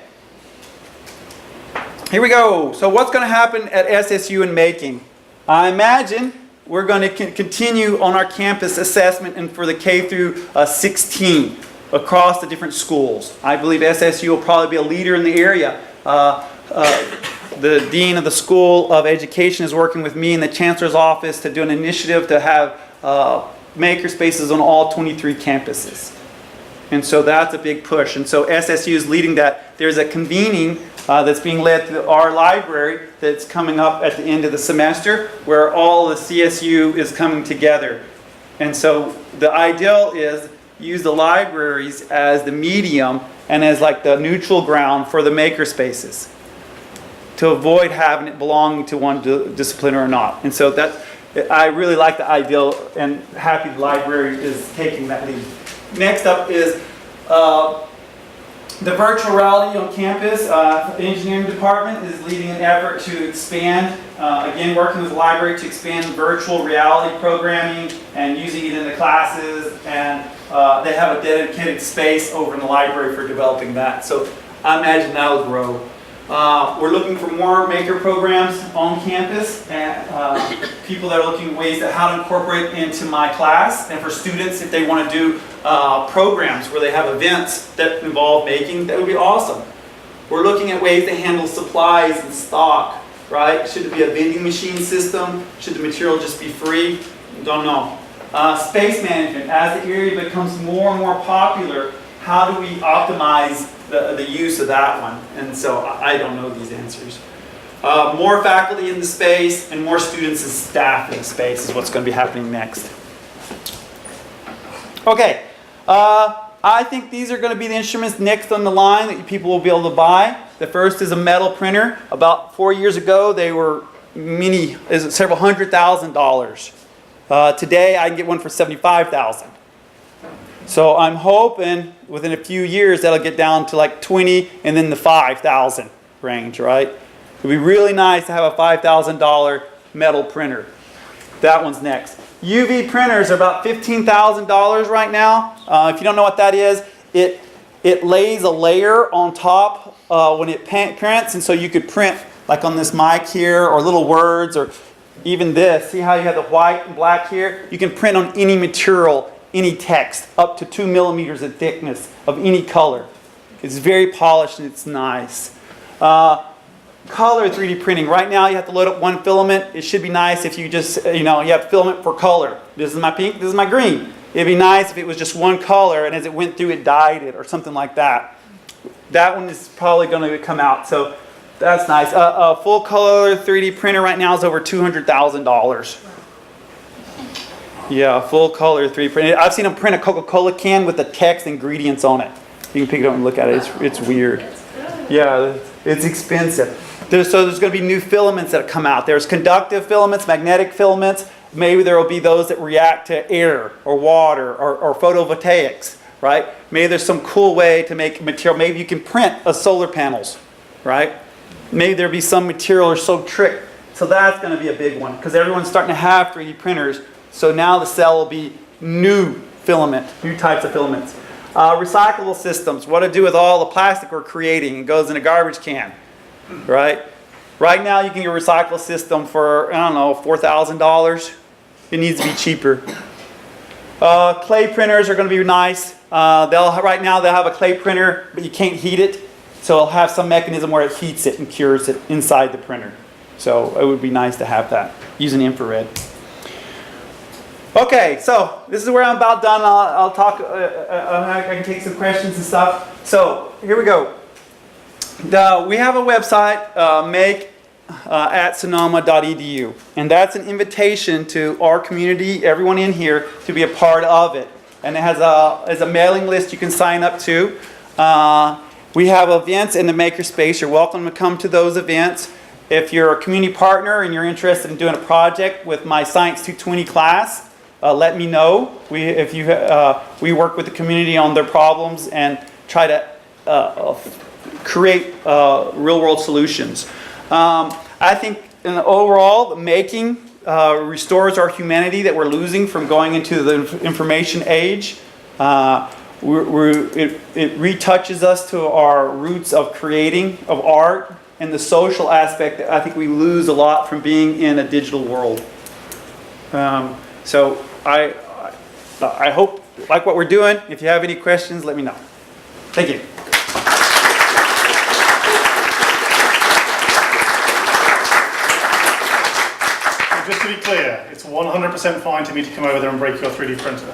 Here we go. So what's going to happen at SSU in making? I imagine we're going to continue on our campus assessment and for the K through 16 across the different schools. I believe SSU will probably be a leader in the area. The Dean of the School of Education is working with me in the Chancellor's office to do an initiative to have maker spaces on all 23 campuses. And so that's a big push. And so SSU is leading that. There's a convening that's being led through our library that's coming up at the end of the semester where all the CSU is coming together. And so the ideal is use the libraries as the medium and as like the neutral ground for the maker spaces to avoid having it belonging to one discipline or not. And so I really like the ideal and happy the library is taking that lead. Next up is the virtual reality on campus. The engineering department is leading an effort to expand, again working with the library to expand virtual reality programming and using it in the classes, and they have a dedicated space over in the library for developing that. So I imagine that will grow. We're looking for more maker programs on campus and people that are looking at ways that how to incorporate into my class, and for students if they want to do programs where they have events that involve making, that would be awesome. We're looking at ways to handle supplies and stock right? Should it be a vending machine system? Should the material just be free? Don't know. Space management, as the area becomes more and more popular, how do we optimize the use of that one? And so I don't know these answers. More faculty in the space and more students and staff in the space is what's going to be happening next. Okay, I think these are going to be the instruments next on the line that people will be able to buy. The first is a metal printer. About 4 years ago, they were several $100,000. Today, I can get one for $75,000. So I'm hoping within a few years that'll get down to like 20 and then the 5,000 range, right? It'd be really nice to have a $5,000 metal printer. That one's next. UV printers are about $15,000 right now. If you don't know what that is, it lays a layer on top when it prints, and so you could print like on this mic here, or little words, or even this. See how you have the white and black here? You can print on any material, any text, up to 2 millimeters in thickness of any color. It's very polished and it's nice. Color 3D printing. Right now you have to load up one filament. It should be nice if you just, you have filament for color. This is my pink, this is my green. It'd be nice if it was just one color and as it went through it dyed it or something like that. That one is probably going to come out, so that's nice. A full color 3D printer right now is over $200,000. Yeah, full color 3D printer. I've seen them print a Coca-Cola can with the text ingredients on it. You can pick it up and look at it. It's weird. Yeah, it's expensive. So there's going to be new filaments that come out. There's conductive filaments, magnetic filaments. Maybe there will be those that react to air or water or photovoltaics, right? Maybe there's some cool way to make material. Maybe you can print solar panels, right? Maybe there'll be some material or so tricked. So that's going to be a big one because everyone's starting to have 3D printers. So now the cell will be new types of filaments. Recyclable systems, what to do with all the plastic we're creating. It goes in a garbage can, right? Right now you can get a recyclable system for, I don't know, $4,000. It needs to be cheaper. Clay printers are going to be nice. Right now they'll have a clay printer, but you can't heat it. So it'll have some mechanism where it heats it and cures it inside the printer. So it would be nice to have that using infrared. Okay, so this is where I'm about done. I'll talk, I can take some questions and stuff. So here we go. We have a website, make@sonoma.edu, and that's an invitation to our community, everyone in here, to be a part of it. And it has a mailing list you can sign up to. We have events in the makerspace. You're welcome to come to those events. If you're a community partner and you're interested in doing a project with my Science 220 class, let me know. We work with the community on their problems and try to create real-world solutions. I think overall, the making restores our humanity that we're losing from going into the information age. It retouches us to our roots of creating, of art, and the social aspect that I think we lose a lot from being in a digital world. So I hope you like what we're doing. If you have any questions, let me know. Thank you. Just to be clear, it's 100% fine to me to come over there and break your 3D printer.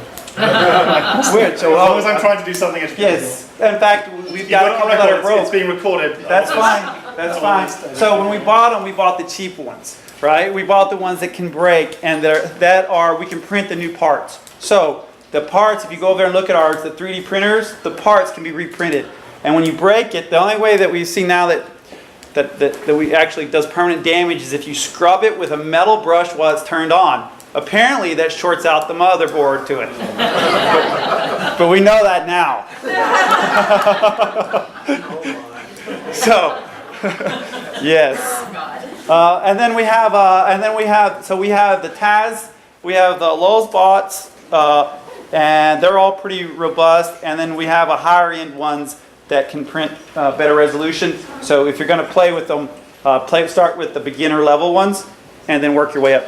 Weird. So as long as I'm trying to do something educational. Yes. In fact, we've got a couple that are broke. It's being recorded. That's fine. That's fine. So when we bought them, we bought the cheap ones, right? We bought the ones that can break and we can print the new parts. So the parts, if you go over there and look at ours, the 3D printers, the parts can be reprinted. And when you break it, the only way that we see now that we actually does permanent damage is if you scrub it with a metal brush while it's turned on. Apparently that shorts out the motherboard to it. but we know that now. So, yes. And then we have the TAS, we have the Lowe's bots, and they're all pretty robust. And then we have a higher end ones that can print better resolution. So if you're going to play with them, start with the beginner level ones and then work your way up.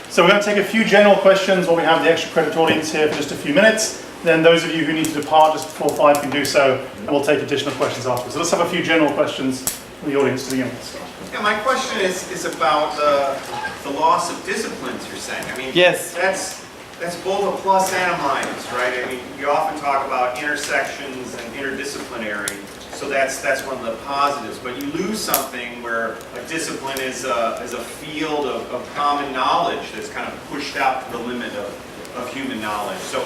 So we're going to take a few general questions while we have the extra credit audience here for just a few minutes. Then those of you who need to depart just before 5 can do so, and we'll take additional questions afterwards. So let's have a few general questions from the audience to begin with. Yeah, my question is about the loss of disciplines, you're saying. I mean, Yes. that's both a plus and a minus, right? I mean, you often talk about intersections and interdisciplinary, so that's one of the positives. But you lose something where a discipline is a field of common knowledge that's kind of pushed out to the limit of human knowledge. So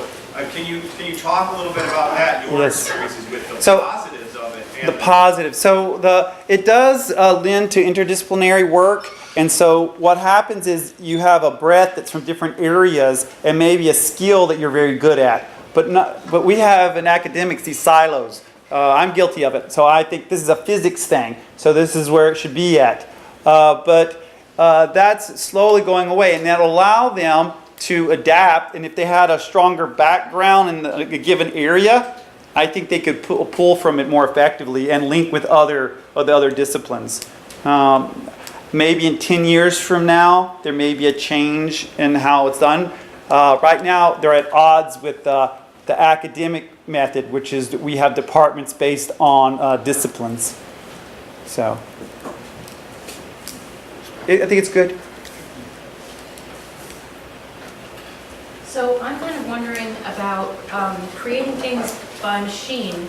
can you talk a little bit about that, your Yes. experiences with the So, positives of it? The positive. So it does lend to interdisciplinary work, and so what happens is you have a breadth that's from different areas and maybe a skill that you're very good at. But we have in academics these silos. I'm guilty of it. So I think this is a physics thing. So this is where it should be at. But that's slowly going away, and that'll allow them to adapt. And if they had a stronger background in a given area, I think they could pull from it more effectively and link with the other disciplines. Maybe in 10 years from now, there may be a change in how it's done. Right now, they're at odds with the academic method, which is that we have departments based on disciplines. So, I think it's good. So I'm kind of wondering about creating things by machine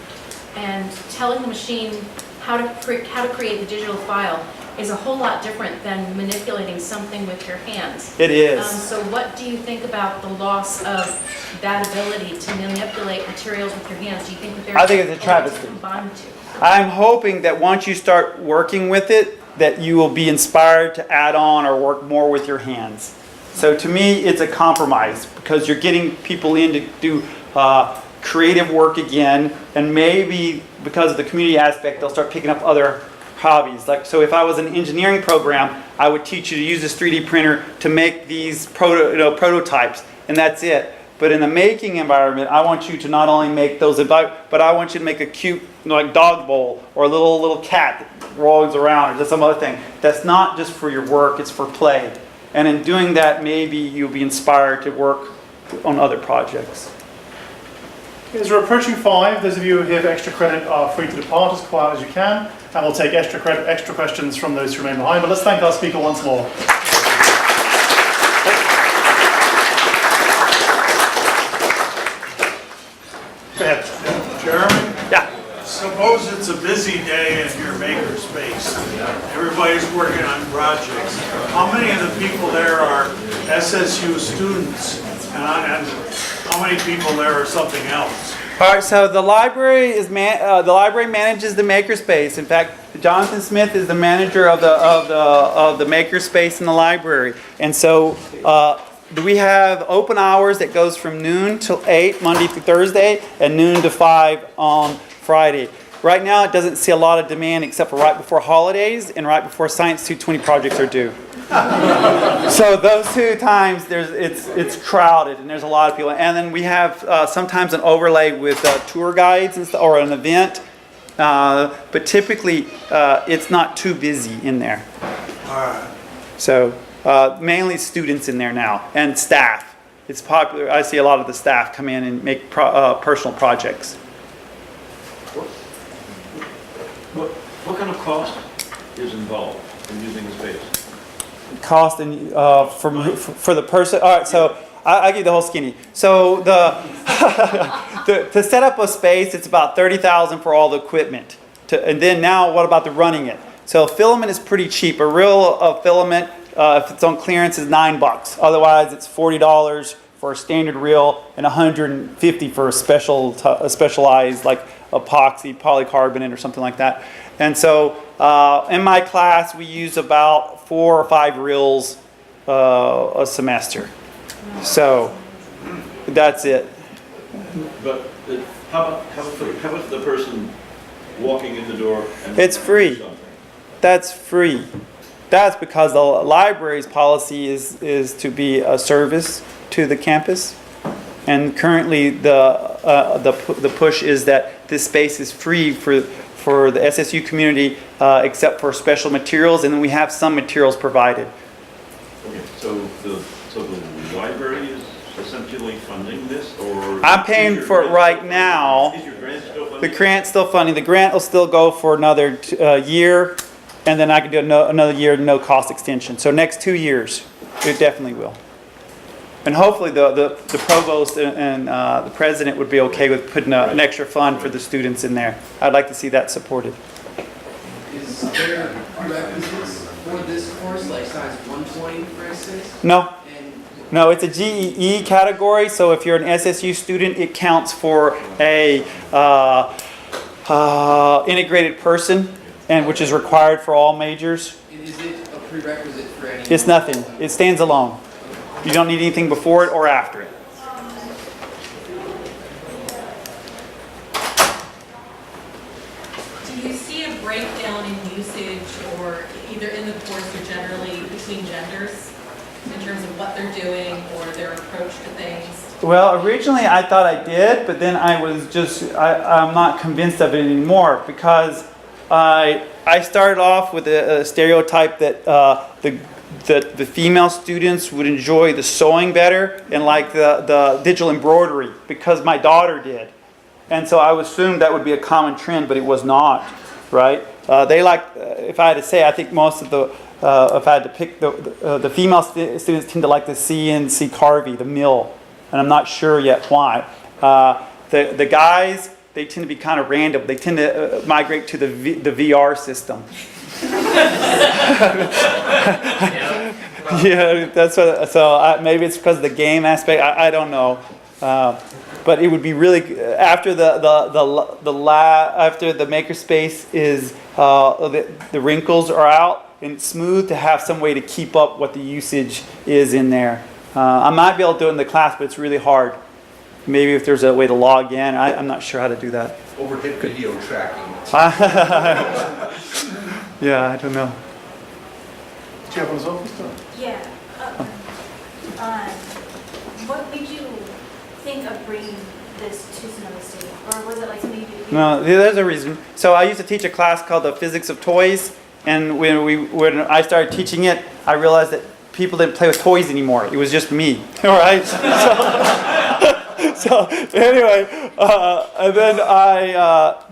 and telling the machine how to create the digital file is a whole lot different than manipulating something with your hands. It is. So what do you think about the loss of that ability to manipulate materials with your hands? Do you think that there's I think it's a way to travesty. combine the two? I'm hoping that once you start working with it, that you will be inspired to add on or work more with your hands. So to me, it's a compromise because you're getting people in to do creative work again, and maybe because of the community aspect, they'll start picking up other hobbies. Like, so if I was an engineering program, I would teach you to use this 3D printer to make these prototypes, and that's it. But in the making environment, I want you to not only make those, but I want you to make a cute, like dog bowl or a little cat that rolls around or just some other thing. That's not just for your work; it's for play. And in doing that, maybe you'll be inspired to work on other projects. As we're approaching 5, those of you who have extra credit are free to depart as quiet as you can, and we'll take extra questions from those who remain behind. But let's thank our speaker once more. Go ahead. Jeremy, Yeah. suppose it's a busy day in your makerspace. Everybody's working on projects. How many of the people there are SSU students? And how many people there are something else? All right. So the library the library manages the makerspace. In fact, Jonathan Smith is the manager of the makerspace in the library, and so. We have open hours that goes from noon till 8 Monday through Thursday and noon to 5 on Friday. Right now it doesn't see a lot of demand except for right before holidays and right before Science 220 projects are due. So those two times it's crowded and there's a lot of people. And then we have sometimes an overlay with tour guides and stuff, or an event. But typically it's not too busy in there. All right. So mainly students in there now, and staff. It's popular. I see a lot of the staff come in and make personal projects. What kind of cost is involved in using the space? Cost and for the person. All right, so I'll give you the whole skinny. So to set up a space, it's about $30,000 for all the equipment. And then now, what about the running it? So filament is pretty cheap. A reel filament, if it's on clearance, is $9. Otherwise, it's $40 for a standard reel and $150 for a specialized like epoxy, polycarbonate, or something like that. And so in my class, we use about 4 or 5 reels a semester. So that's it. But how about the person walking in the door? And It's free. something? That's free. That's because the library's policy is to be a service to the campus, and currently the push is that this space is free for the SSU community, except for special materials, and then we have some materials provided. Okay, so the library is essentially funding this, or I'm paying for it right now. Is your grant still funding? The grant's still funding. The grant will still go for another year. and then I could do another year no cost extension. So next 2 years, it definitely will. And hopefully the provost and the president would be okay with putting an extra fund for the students in there. I'd like to see that supported. Is there prerequisites for this course, like size 120 for instance? No, And no, it's a GEE category. So if you're an SSU student, it counts for a integrated person, and which is required for all majors. is it a prerequisite for any? It's nothing. It stands alone. You don't need anything before it or after it. Do you see a breakdown in usage or either in the course or generally between genders in terms of what they're doing or their approach to things? Well, originally I thought I did, but then I'm not convinced of it anymore because I started off with a stereotype that the female students would enjoy the sewing better and like the digital embroidery because my daughter did. And so I assumed that would be a common trend, but it was not, right? They like, if I had to say, I think most of the, if I had to pick, the female students tend to like the CNC carving, the mill, and I'm not sure yet why. The guys, they tend to be kind of random. They tend to migrate to the VR system. Yeah, that's what. So maybe it's because of the game aspect. I don't know. But it would be really after after the makerspace is the wrinkles are out and it's smooth, to have some way to keep up what the usage is in there. I might be able to do it in the class, but it's really hard. Maybe if there's a way to log in, I'm not sure how to do that. Overhead video tracking. Yeah, I don't know. Do you have one as well? Yeah. What made you think of bringing this to Sonoma State? Or was it like something you did? No, there's a reason. So I used to teach a class called the Physics of Toys, and when I started teaching it, I realized that people didn't play with toys anymore. It was just me. All right. So anyway, and then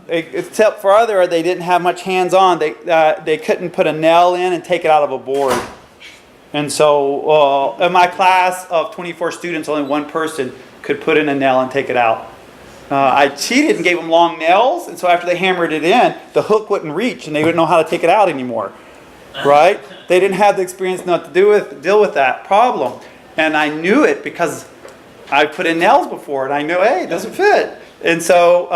except for other, they didn't have much hands-on. They couldn't put a nail in and take it out of a board. And so in my class of 24 students, only one person could put in a nail and take it out. I cheated and gave them long nails, and so after they hammered it in, the hook wouldn't reach, and they wouldn't know how to take it out anymore. Right? They didn't have the experience not to deal with that problem. And I knew it because I put in nails before, and I knew, hey, it doesn't fit. And so,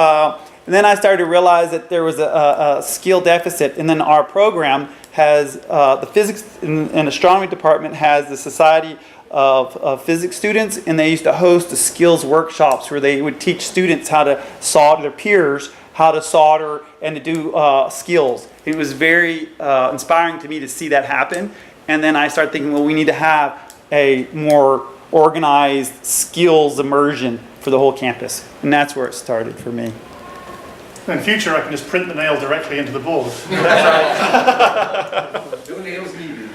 and then I started to realize that there was a skill deficit. And then our program has, the physics and astronomy department has the Society of Physics students, and they used to host the skills workshops where they would teach students how to solder, their peers, how to solder and to do skills. It was very inspiring to me to see that happen. And then I started thinking, well, we need to have a more organized skills immersion for the whole campus. And that's where it started for me. In future, I can just print the nail directly into the board. No nails needed.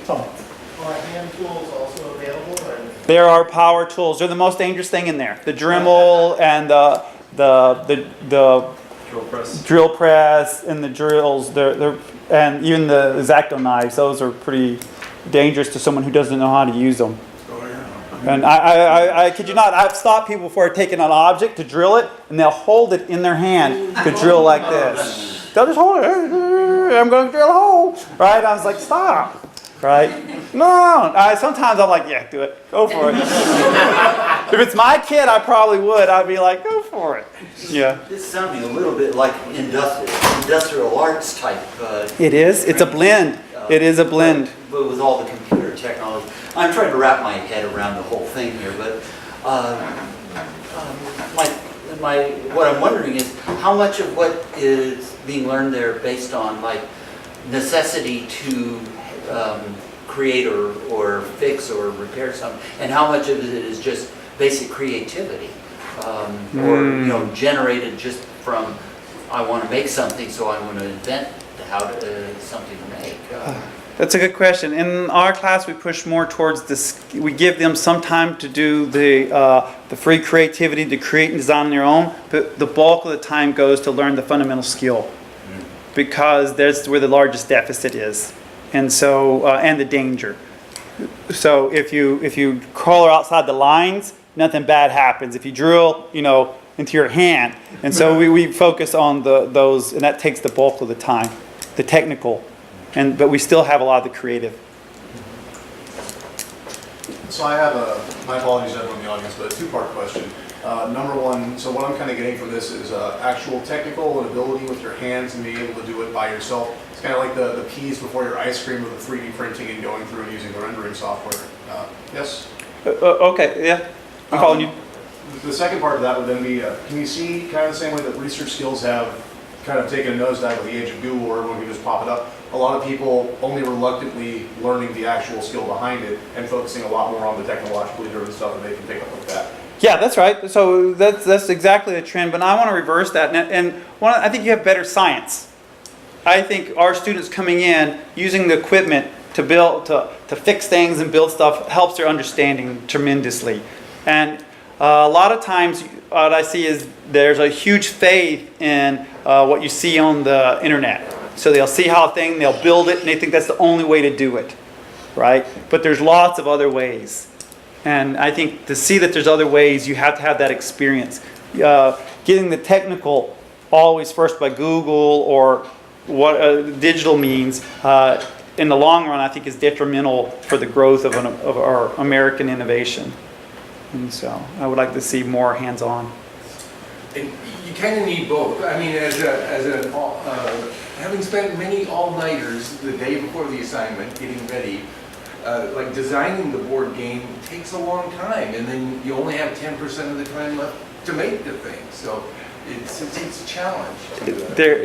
Tom. Are hand tools also available? Or? There are power tools. They're the most dangerous thing in there. The Dremel and the drill press and the drills, and even the X-Acto knives. Those are pretty dangerous to someone who doesn't know how to use them. And I kid you not, I've stopped people before taking an object to drill it, and they'll hold it in their hand to drill like this. They'll just hold it. I'm going to drill a hole, right? I was like, stop, right? No. Sometimes I'm like, yeah, do it. Go for it. If it's my kid, I probably would. I'd be like, go for it. Yeah. This is sounding a little bit like industrial arts type. It is. It's a blend. It is a blend. But with all the computer technology. I'm trying to wrap my head around the whole thing here, but what I'm wondering is how much of what is being learned there based on like necessity to create or fix or repair something, and how much of it is just basic creativity or generated just from I want to make something, so I want to invent something to make. That's a good question. In our class, we push more towards this. We give them some time to do the free creativity to create and design on their own, but the bulk of the time goes to learn the fundamental skill. because that's where the largest deficit is, and so and the danger. So if you color outside the lines, nothing bad happens. If you drill, into your hand, and so we focus on those, and that takes the bulk of the time, the technical, but we still have a lot of the creative. So I have my apologies to everyone in the audience, but a two-part question. Number one, so what I'm kind of getting from this is actual technical and ability with your hands and being able to do it by yourself. It's kind of like the peas before your ice cream with the 3D printing and going through and using the rendering software. Yes? Okay, yeah, I'm following you. The second part of that would then be, can you see kind of the same way that research skills have kind of taken a nosedive with the age of Google, or everyone can just pop it up? A lot of people only reluctantly learning the actual skill behind it and focusing a lot more on the technologically driven stuff that they can pick up like that. Yeah, that's right. So that's exactly the trend. But I want to reverse that. I think you have better science. I think our students coming in using the equipment to build, to fix things and build stuff helps their understanding tremendously. And a lot of times, what I see is there's a huge faith in what you see on the internet. So they'll see how a thing, they'll build it, and they think that's the only way to do it, right? But there's lots of other ways. And I think to see that there's other ways, you have to have that experience. Getting the technical always first by Google or what digital means, in the long run, I think is detrimental for the growth of our American innovation. And so I would like to see more hands-on. And you kind of need both. I mean, having spent many all-nighters the day before the assignment, getting ready, like designing the board game takes a long time, and then you only have 10% of the time left to make the thing. So it's a challenge.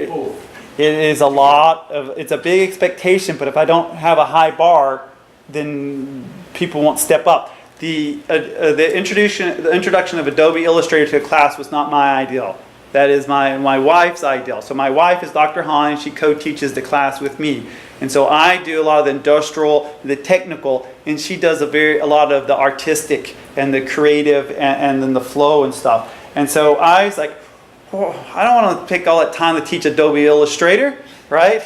Both. It is it's a big expectation, but if I don't have a high bar, then people won't step up. The introduction of Adobe Illustrator to a class was not my ideal. That is my wife's ideal. So my wife is Dr. Hahn, and she co-teaches the class with me. And so I do a lot of the industrial, the technical, and she does a lot of the artistic and the creative and then the flow and stuff. And so I was like, I don't want to take all that time to teach Adobe Illustrator, right?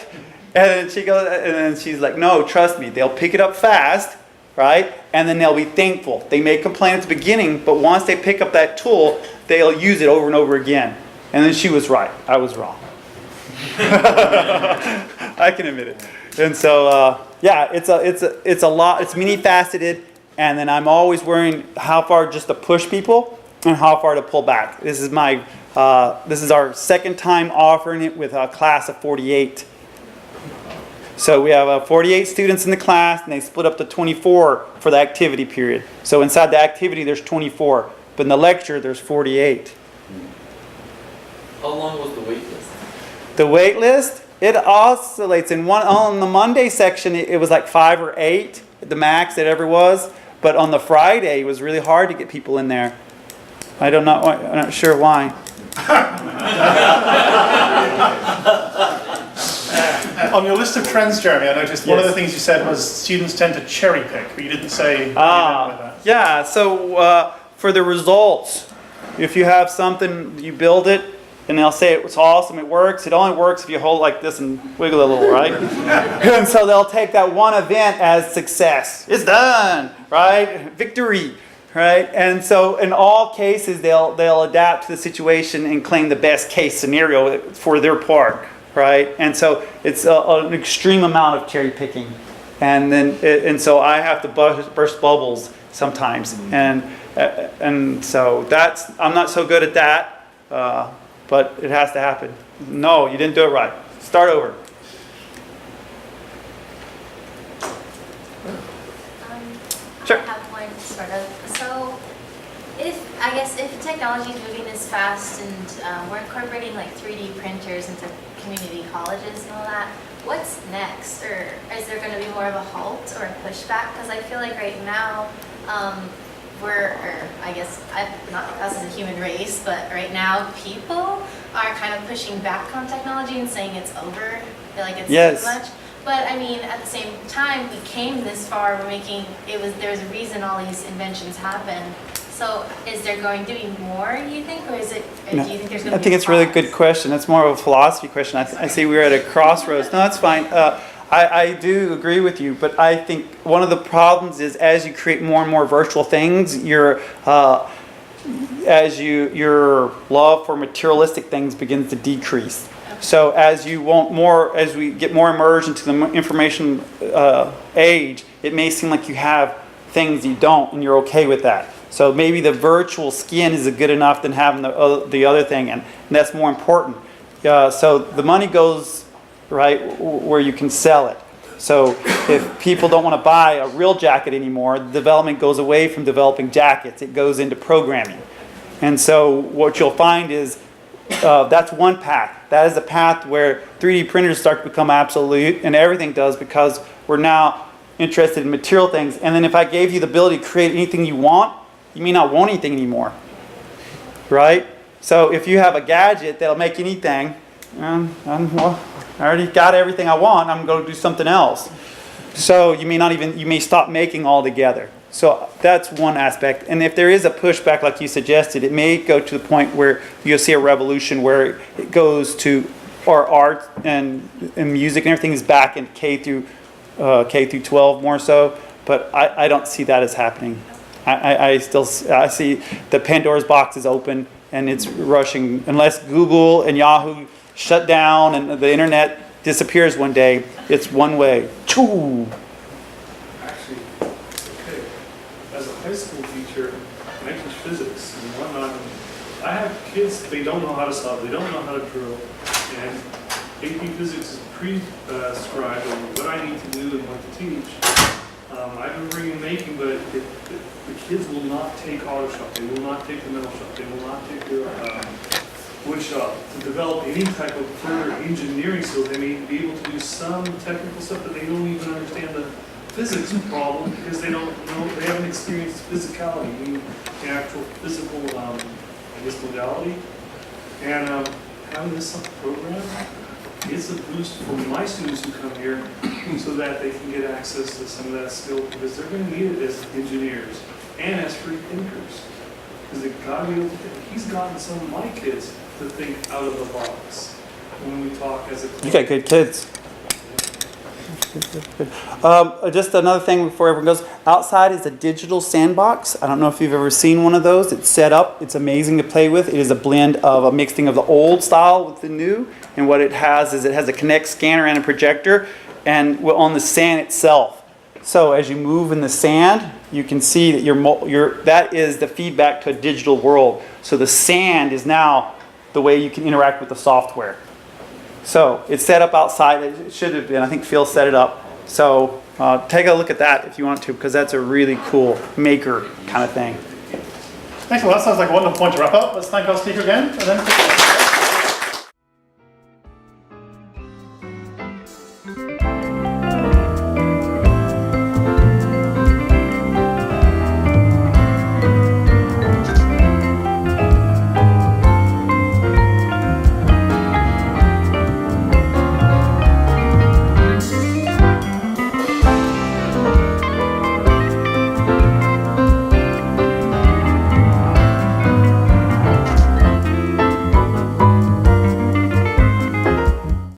And then she's like, no, trust me, they'll pick it up fast, right? And then they'll be thankful. They may complain at the beginning, but once they pick up that tool, they'll use it over and over again. And then she was right. I was wrong. I can admit it. And so, it's a lot. It's many-faceted. And then I'm always worrying how far just to push people and how far to pull back. This is our second time offering it with a class of 48. So we have 48 students in the class, and they split up to 24 for the activity period. So inside the activity, there's 24. But in the lecture, there's 48. How long was the wait list? The wait list, it oscillates. On the Monday section, it was like 5 or 8 at the max that ever was. But on the Friday, it was really hard to get people in there. I'm not sure why. On your list of trends, Jeremy, I noticed one of the things you said was students tend to cherry pick, but you didn't say what you meant by that. Yeah, so for the results, if you have something, you build it, and they'll say it's awesome, it works. It only works if you hold like this and wiggle a little, right? And so they'll take that one event as success. It's done, right? Victory, right? And so in all cases, they'll adapt to the situation and claim the best case scenario for their part, right? And so it's an extreme amount of cherry picking. And so I have to burst bubbles sometimes. And so I'm not so good at that. But it has to happen. No, you didn't do it right. Start over. Sure. I have one sort of. So, if technology is moving this fast and we're incorporating like 3D printers into community colleges and all that, what's next? Or is there going to be more of a halt or a pushback? Because I feel like right now, not us as a human race, but right now people are kind of pushing back on technology and saying it's over. I feel like it's too much. But I mean, at the same time, we came this far. There's a reason all these inventions happen. So is there going to be more, you think, or is it, do No, you think there's going to be I think it's a really pause? good question. It's more of a philosophy question. I see we're at a crossroads. No, that's fine. I do agree with you, but I think one of the problems is as you create more and more virtual things, your love for materialistic things begins to decrease. So as we get more immersed into the information age, it may seem like you have things you don't, and you're okay with that. So maybe the virtual skin is good enough than having the other thing, and that's more important. So the money goes right where you can sell it. So if people don't want to buy a real jacket anymore, the development goes away from developing jackets. It goes into programming. And so what you'll find is that's one path. That is the path where 3D printers start to become absolute, and everything does, because we're now interested in material things. And then if I gave you the ability to create anything you want, you may not want anything anymore, right? So if you have a gadget that'll make anything, well, I already got everything I want, I'm going to do something else. So you may stop making altogether. So that's one aspect. And if there is a pushback like you suggested, it may go to the point where you'll see a revolution where it goes to our art and music and everything is back in K through 12 more so. But I don't see that as happening. I see the Pandora's box is open and it's rushing. Unless Google and Yahoo shut down and the internet disappears one day, it's one way. Choo! Actually, okay, as a high school teacher, and I teach physics and whatnot, and I have kids, they don't know how to solve, they don't know how to drill, and AP Physics is prescribed on what I need to do and what to teach. I've been bringing making, but the kids will not take auto shop, they will not take the metal shop, they will not take the wood shop to develop any type of further engineering skills. They may be able to do some technical stuff, but they don't even understand the physics problem because they don't know, they haven't experienced physicality, meaning the actual physical, modality. And having this program, it's a boost for my students who come here so that they can get access to some of that skill because they're going to need it as engineers and as free thinkers. Because they've got to be able to think. He's gotten some of my kids to think out of the box when we talk as a club. You got good kids. Just another thing before everyone goes. Outside is a digital sandbox. I don't know if you've ever seen one of those. It's set up. It's amazing to play with. It is a blend of a mixing of the old style with the new. And what it has is it has a Kinect scanner and a projector, and on the sand itself. So as you move in the sand, you can see that that is the feedback to a digital world. So the sand is now the way you can interact with the software. So it's set up outside. It should have been. I think Phil set it up. So take a look at that if you want to, because that's a really cool maker kind of thing. Excellent. That sounds like a wonderful point to wrap up. Let's thank our speaker again. And then